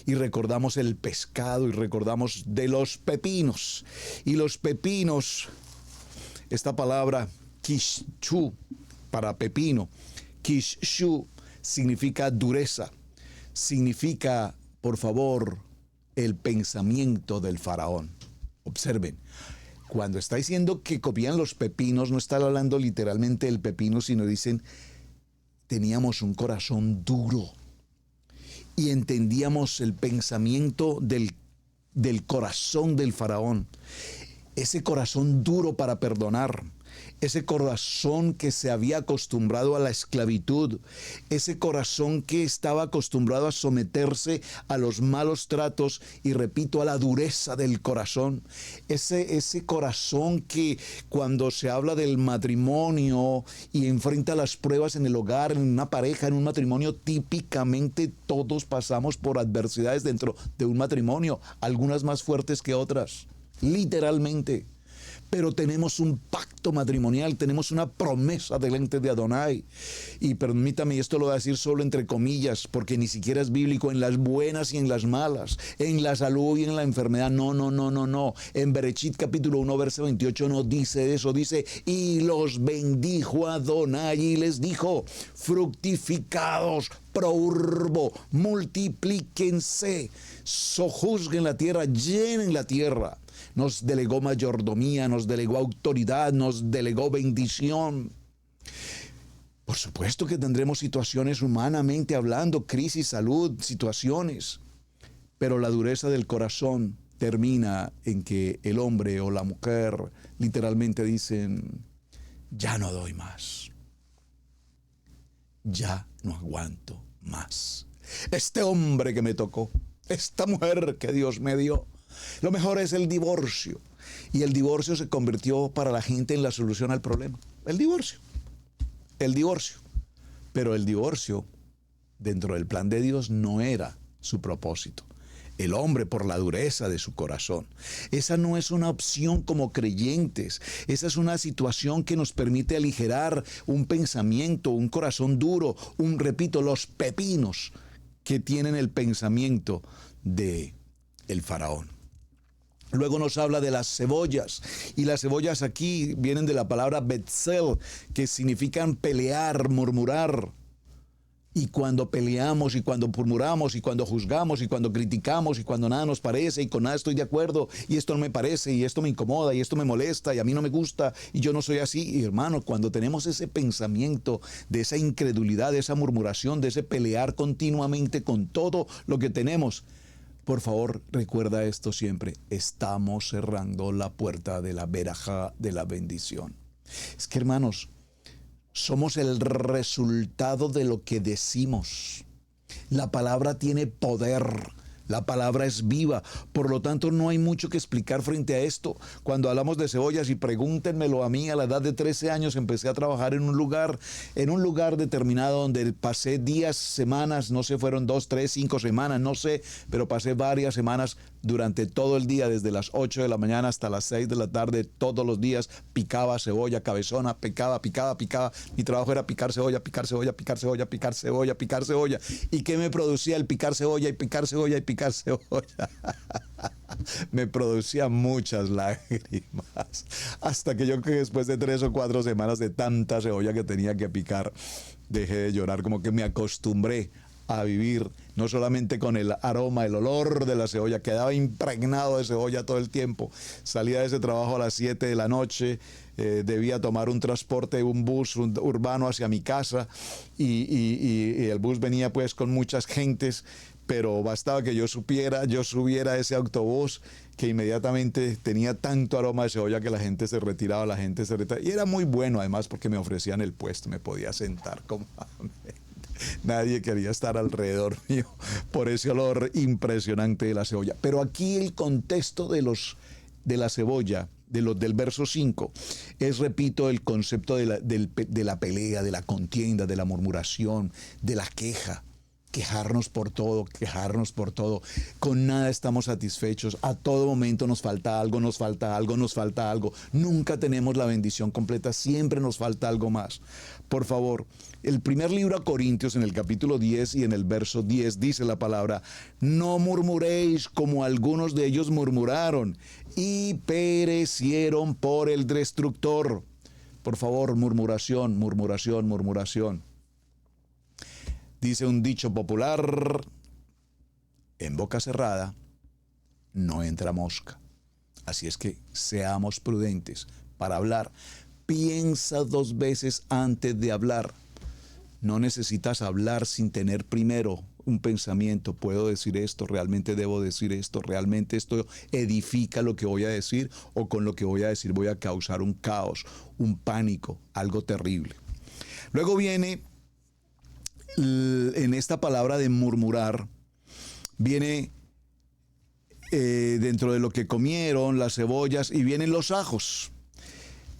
A: Y recordamos el pescado y recordamos de los pepinos. Y los pepinos, esta palabra kishu para pepino, kishu significa dureza, significa, por favor, el pensamiento del faraón. Observen, cuando está diciendo que comían los pepinos, no está hablando literalmente del pepino, sino dicen, teníamos un corazón duro y entendíamos el pensamiento del corazón del faraón. Ese corazón duro para perdonar, ese corazón que se había acostumbrado a la esclavitud, ese corazón que estaba acostumbrado a someterse a los malos tratos y, repito, a la dureza del corazón, ese corazón que cuando se habla del matrimonio y enfrenta las pruebas en el hogar, en una pareja, en un matrimonio, típicamente todos pasamos por adversidades dentro de un matrimonio, algunas más fuertes que otras, literalmente. Pero tenemos un pacto matrimonial, tenemos una promesa delante de Adonai. Y permítame, esto lo voy a decir solo entre comillas, porque ni siquiera es bíblico, en las buenas y en las malas, en la salud y en la enfermedad. No. En Berechit capítulo 1, verso 28 no dice eso, dice, y los bendijo Adonai y les dijo, fructificados, prourbo, multiplíquense, sojuzguen la tierra, llenen la tierra. Nos delegó mayordomía, nos delegó autoridad, nos delegó bendición. Por supuesto que tendremos situaciones humanamente hablando, crisis, salud, situaciones. Pero la dureza del corazón termina en que el hombre o la mujer literalmente dicen, ya no doy más. Ya no aguanto más. Este hombre que me tocó, esta mujer que Dios me dio. Lo mejor es el divorcio. Y el divorcio se convirtió para la gente en la solución al problema. El divorcio. Pero el divorcio, dentro del plan de Dios, no era su propósito. El hombre, por la dureza de su corazón. Esa no es una opción como creyentes. Esa es una situación que nos permite aligerar un pensamiento, un corazón duro, repito, los pepinos que tienen el pensamiento de el faraón. Luego nos habla de las cebollas, y las cebollas aquí vienen de la palabra betzel, que significan pelear, murmurar. Y cuando peleamos, y cuando murmuramos, y cuando juzgamos, y cuando criticamos, y cuando nada nos parece, y con nada estoy de acuerdo, y esto no me parece, y esto me incomoda, y esto me molesta, y a mí no me gusta, y yo no soy así. Y hermano, cuando tenemos ese pensamiento de esa incredulidad, de esa murmuración, de ese pelear continuamente con todo lo que tenemos, Por favor, recuerda esto siempre. Estamos cerrando la puerta de la verajá, de la bendición. Es que, hermanos, somos el resultado de lo que decimos. La palabra tiene poder. La palabra es viva, por lo tanto no hay mucho que explicar frente a esto. Cuando hablamos de cebollas, y pregúntenmelo a mí, a la edad de 13 años empecé a trabajar en un lugar determinado donde pasé días, semanas, no sé, fueron 2, 3, 5 semanas, no sé, pero pasé varias semanas durante todo el día, desde las 8 de la mañana hasta las 6 de la tarde, todos los días picaba cebolla, cabezona, picaba. Mi trabajo era picar cebolla. ¿Y qué me producía el picar cebolla y picar cebolla? Me producía muchas lágrimas, hasta que yo, que después de 3 o 4 semanas de tanta cebolla que tenía que picar, dejé de llorar. Como que me acostumbré a vivir no solamente con el aroma, el olor de la cebolla, quedaba impregnado de cebolla todo el tiempo. Salía de ese trabajo a las 7 de la noche, debía tomar un transporte, un bus urbano hacia mi casa, y el bus venía pues con muchas gentes, pero bastaba que yo subiera a ese autobús, que inmediatamente tenía tanto aroma de cebolla que la gente se retiraba, y era muy bueno además porque me ofrecían el puesto, me podía sentar cómodamente. Nadie quería estar alrededor mío por ese olor impresionante de la cebolla. Pero aquí el contexto de la cebolla, del verso 5, es, repito, el concepto de la pelea, de la contienda, de la murmuración, de la queja. Quejarnos por todo. Con nada estamos satisfechos. A todo momento nos falta algo. Nunca tenemos la bendición completa. Siempre nos falta algo más. Por favor, el primer libro a Corintios, en el capítulo 10 y en el verso 10, dice la palabra: no murmuréis como algunos de ellos murmuraron y perecieron por el destructor. Por favor, murmuración. Dice un dicho popular: en boca cerrada no entra mosca. Así es que seamos prudentes para hablar. Piensa 2 veces antes de hablar. No necesitas hablar sin tener primero un pensamiento. ¿Puedo decir esto? ¿Realmente debo decir esto? ¿Realmente esto edifica lo que voy a decir? ¿O con lo que voy a decir voy a causar un caos, un pánico, algo terrible? Luego viene, en esta palabra de murmurar, viene dentro de lo que comieron, las cebollas, y vienen los ajos,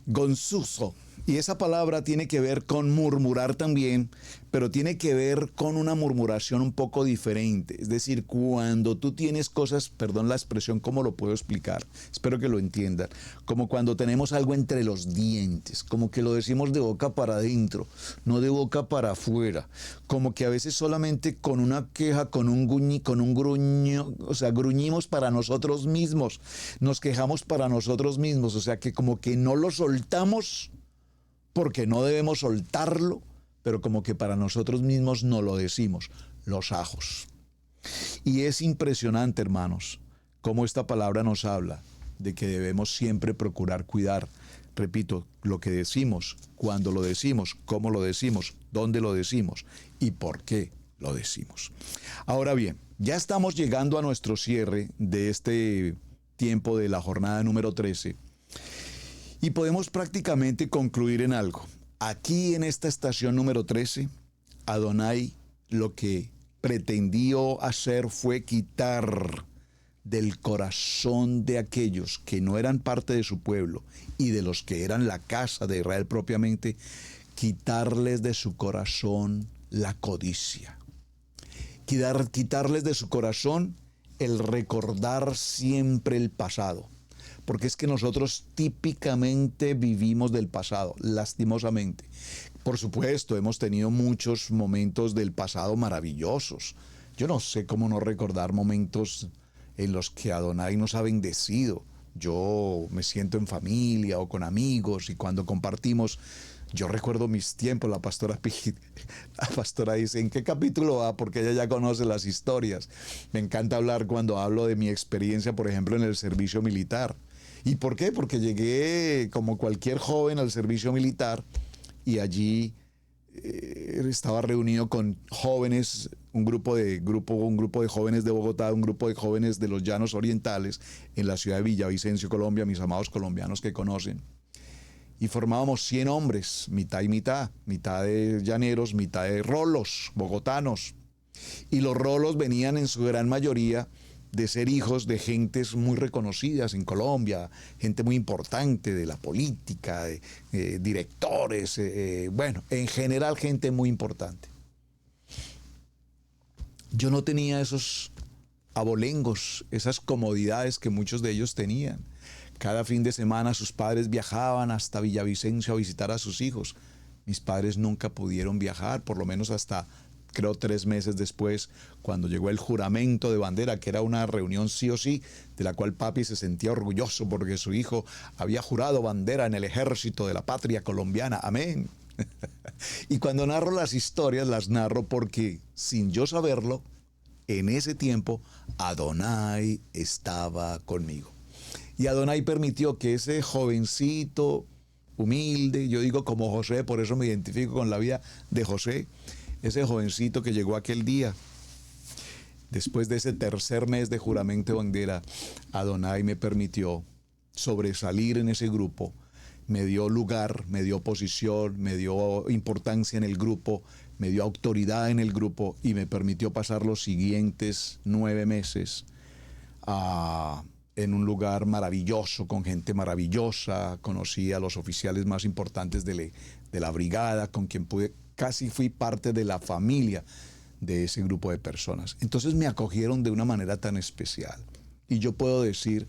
A: gonzuzo. Y esa palabra tiene que ver con murmurar también, pero tiene que ver con una murmuración un poco diferente. Es decir, cuando tú tienes cosas, perdón la expresión, ¿cómo lo puedo explicar? Espero que lo entiendan. Como cuando tenemos algo entre los dientes, como que lo decimos de boca para adentro, no de boca para afuera. Como que a veces solamente con una queja, con un gruño, o sea, gruñimos para nosotros mismos, nos quejamos para nosotros mismos, o sea, que como que no lo soltamos porque no debemos soltarlo, pero como que para nosotros mismos no lo decimos, los ajos. Y es impresionante, hermanos, cómo esta palabra nos habla de que debemos siempre procurar cuidar, repito, lo que decimos, cuándo lo decimos, cómo lo decimos, dónde lo decimos y por qué lo decimos. Ahora bien, ya estamos llegando a nuestro cierre de este tiempo de la jornada número 13. Y podemos prácticamente concluir en algo. Aquí en esta estación número 13, Adonai lo que pretendió hacer fue quitar del corazón de aquellos que no eran parte de su pueblo y de los que eran la casa de Israel propiamente, quitarles de su corazón la codicia. Quitarles de su corazón el recordar siempre el pasado. Porque es que nosotros típicamente vivimos del pasado, lastimosamente. Por supuesto, hemos tenido muchos momentos del pasado maravillosos. Yo no sé cómo no recordar momentos en los que Adonai nos ha bendecido. Yo me siento en familia o con amigos y cuando compartimos, yo recuerdo mis tiempos. La pastora dice: ¿en qué capítulo va? Porque ella ya conoce las historias. Me encanta hablar cuando hablo de mi experiencia, por ejemplo, en el servicio militar. ¿Y por qué? Porque llegué como cualquier joven al servicio militar y allí estaba reunido con jóvenes un grupo de jóvenes de Bogotá, un grupo de jóvenes de los Llanos Orientales en la ciudad de Villavicencio, Colombia, mis amados colombianos que conocen. Y formábamos 100 hombres, mitad y mitad de llaneros, mitad de rolos, bogotanos. Y los rolos venían en su gran mayoría de ser hijos de gentes muy reconocidas en Colombia, gente muy importante de la política, de directores, bueno, en general gente muy importante. Yo no tenía esos abolengos, esas comodidades que muchos de ellos tenían. Cada fin de semana sus padres viajaban hasta Villavicencio a visitar a sus hijos. Mis padres nunca pudieron viajar, por lo menos hasta, creo, 3 meses después, cuando llegó el juramento de bandera, que era una reunión sí o sí, de la cual papi se sentía orgulloso porque su hijo había jurado bandera en el ejército de la patria colombiana. Amén. Y cuando narro las historias, las narro porque, sin yo saberlo, en ese tiempo, Adonai estaba conmigo. Y Adonai permitió que ese jovencito humilde, yo digo como José, por eso me identifico con la vida de José, ese jovencito que llegó aquel día, después de ese tercer mes de juramento de bandera, Adonai me permitió sobresalir en ese grupo, me dio lugar, me dio posición, me dio importancia en el grupo, me dio autoridad en el grupo y me permitió pasar los siguientes 9 meses en un lugar maravilloso, con gente maravillosa. Conocí a los oficiales más importantes de la brigada, con quien casi fui parte de la familia de ese grupo de personas. Entonces me acogieron de una manera tan especial. Y yo puedo decir,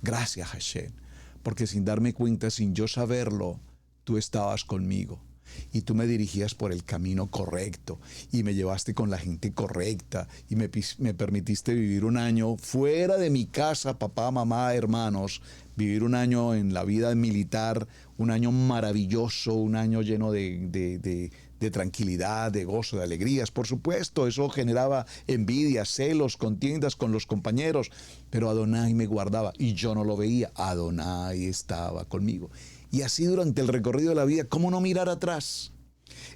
A: gracias Hashem, porque sin darme cuenta, sin yo saberlo, tú estabas conmigo. Y tú me dirigías por el camino correcto y me llevaste con la gente correcta y me permitiste vivir un año fuera de mi casa, papá, mamá, hermanos, vivir un año en la vida militar, un año maravilloso, un año lleno de tranquilidad, de gozo, de alegrías. Por supuesto, eso generaba envidia, celos, contiendas con los compañeros, pero Adonai me guardaba y yo no lo veía. Adonai estaba conmigo. Y así durante el recorrido de la vida, ¿cómo no mirar atrás?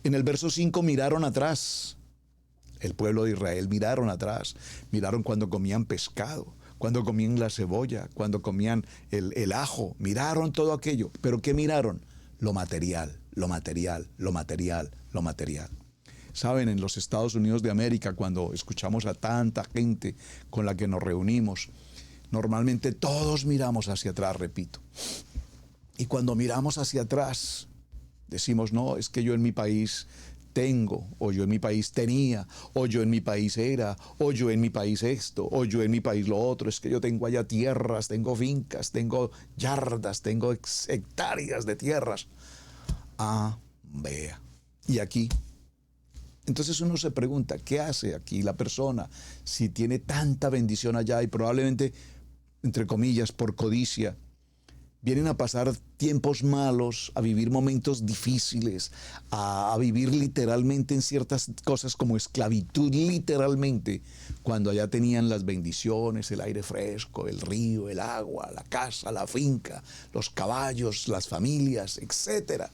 A: En el verso 5 miraron atrás. El pueblo de Israel miraron atrás. Miraron cuando comían pescado, cuando comían la cebolla, cuando comían el ajo. Miraron todo aquello. ¿Pero qué miraron? Lo material, lo material, lo material, lo material. Saben, en los Estados Unidos de América, cuando escuchamos a tanta gente con la que nos reunimos, normalmente todos miramos hacia atrás, repito. Y cuando miramos hacia atrás, decimos, no, es que yo en mi país tengo, o yo en mi país tenía, o yo en mi país era, o yo en mi país esto, o yo en mi país lo otro, es que yo tengo allá tierras, tengo fincas, tengo yardas, tengo hectáreas de tierras. Ah, vea. Y aquí, entonces uno se pregunta, ¿qué hace aquí la persona si tiene tanta bendición allá y probablemente, entre comillas, por codicia, vienen a pasar tiempos malos, a vivir momentos difíciles, a vivir literalmente en ciertas cosas como esclavitud, literalmente, cuando allá tenían las bendiciones, el aire fresco, el río, el agua, la casa, la finca, los caballos, las familias, etc.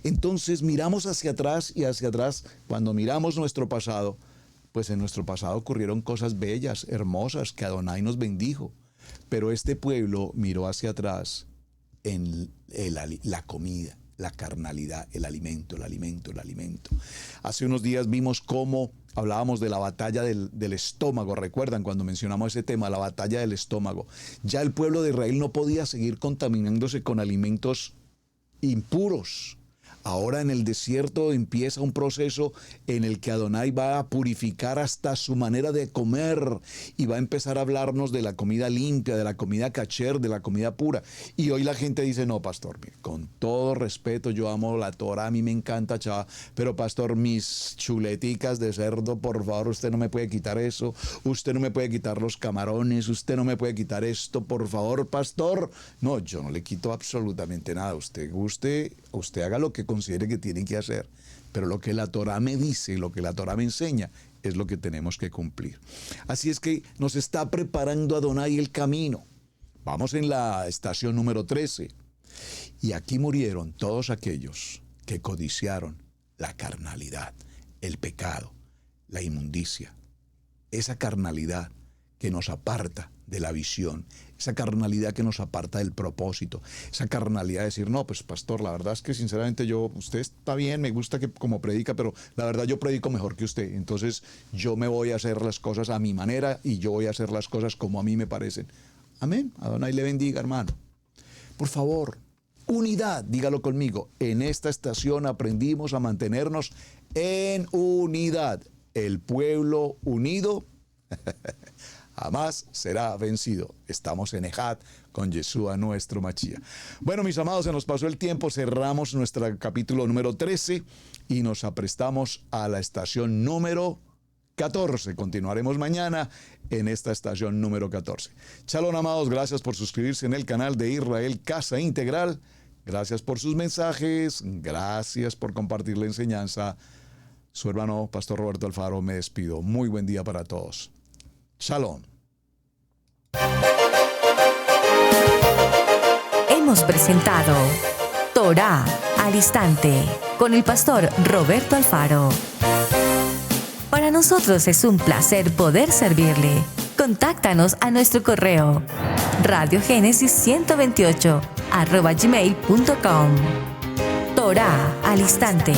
A: Entonces miramos hacia atrás y hacia atrás, cuando miramos nuestro pasado, pues en nuestro pasado ocurrieron cosas bellas, hermosas, que Adonai nos bendijo. Pero este pueblo miró hacia atrás en la comida, la carnalidad, el alimento. Hace unos días vimos cómo hablábamos de la batalla del estómago. ¿Recuerdan cuando mencionamos ese tema, la batalla del estómago? Ya el pueblo de Israel no podía seguir contaminándose con alimentos impuros. Ahora en el desierto empieza un proceso en el que Adonai va a purificar hasta su manera de comer y va a empezar a hablarnos de la comida limpia, de la comida kasher, de la comida pura. Y hoy la gente dice, no, pastor, con todo respeto, yo amo la Torah, a mí me encanta, chava, pero pastor, mis chuleticas de cerdo, por favor, usted no me puede quitar eso, usted no me puede quitar los camarones, usted no me puede quitar esto, por favor, pastor. No, yo no le quito absolutamente nada. Usted haga lo que considere que tiene que hacer, pero lo que la Torah me dice, lo que la Torah me enseña, es lo que tenemos que cumplir. Así es que nos está preparando Adonai el camino. Vamos en la estación número 13. Y aquí murieron todos aquellos que codiciaron la carnalidad, el pecado, la inmundicia, esa carnalidad que nos aparta de la visión, esa carnalidad que nos aparta del propósito, esa carnalidad de decir, no, pues pastor, la verdad es que sinceramente usted está bien, me gusta que como predica, pero la verdad yo predico mejor que usted, entonces yo me voy a hacer las cosas a mi manera y yo voy a hacer las cosas como a mí me parecen. Amén, Adonai le bendiga, hermano. Por favor, unidad, dígalo conmigo, en esta estación aprendimos a mantenernos en unidad. El pueblo unido jamás será vencido. Estamos en Ejad con Yeshua nuestro Machía. Bueno, mis amados, se nos pasó el tiempo. Cerramos nuestro capítulo número 13 y nos aprestamos a la estación número 14. Continuaremos mañana en esta estación número 14. Shalom, amados. Gracias por suscribirse en el canal de Israel Casa Integral. Gracias por sus mensajes. Gracias por compartir la enseñanza. Su hermano, Pastor Roberto Alfaro, me despido. Muy buen día para todos. Shalom.
B: Hemos presentado Torá al Instante con el pastor Roberto Alfaro. Para nosotros es un placer poder servirle. Contáctanos a nuestro correo radiogenesis128@gmail.com. Torá al Instante.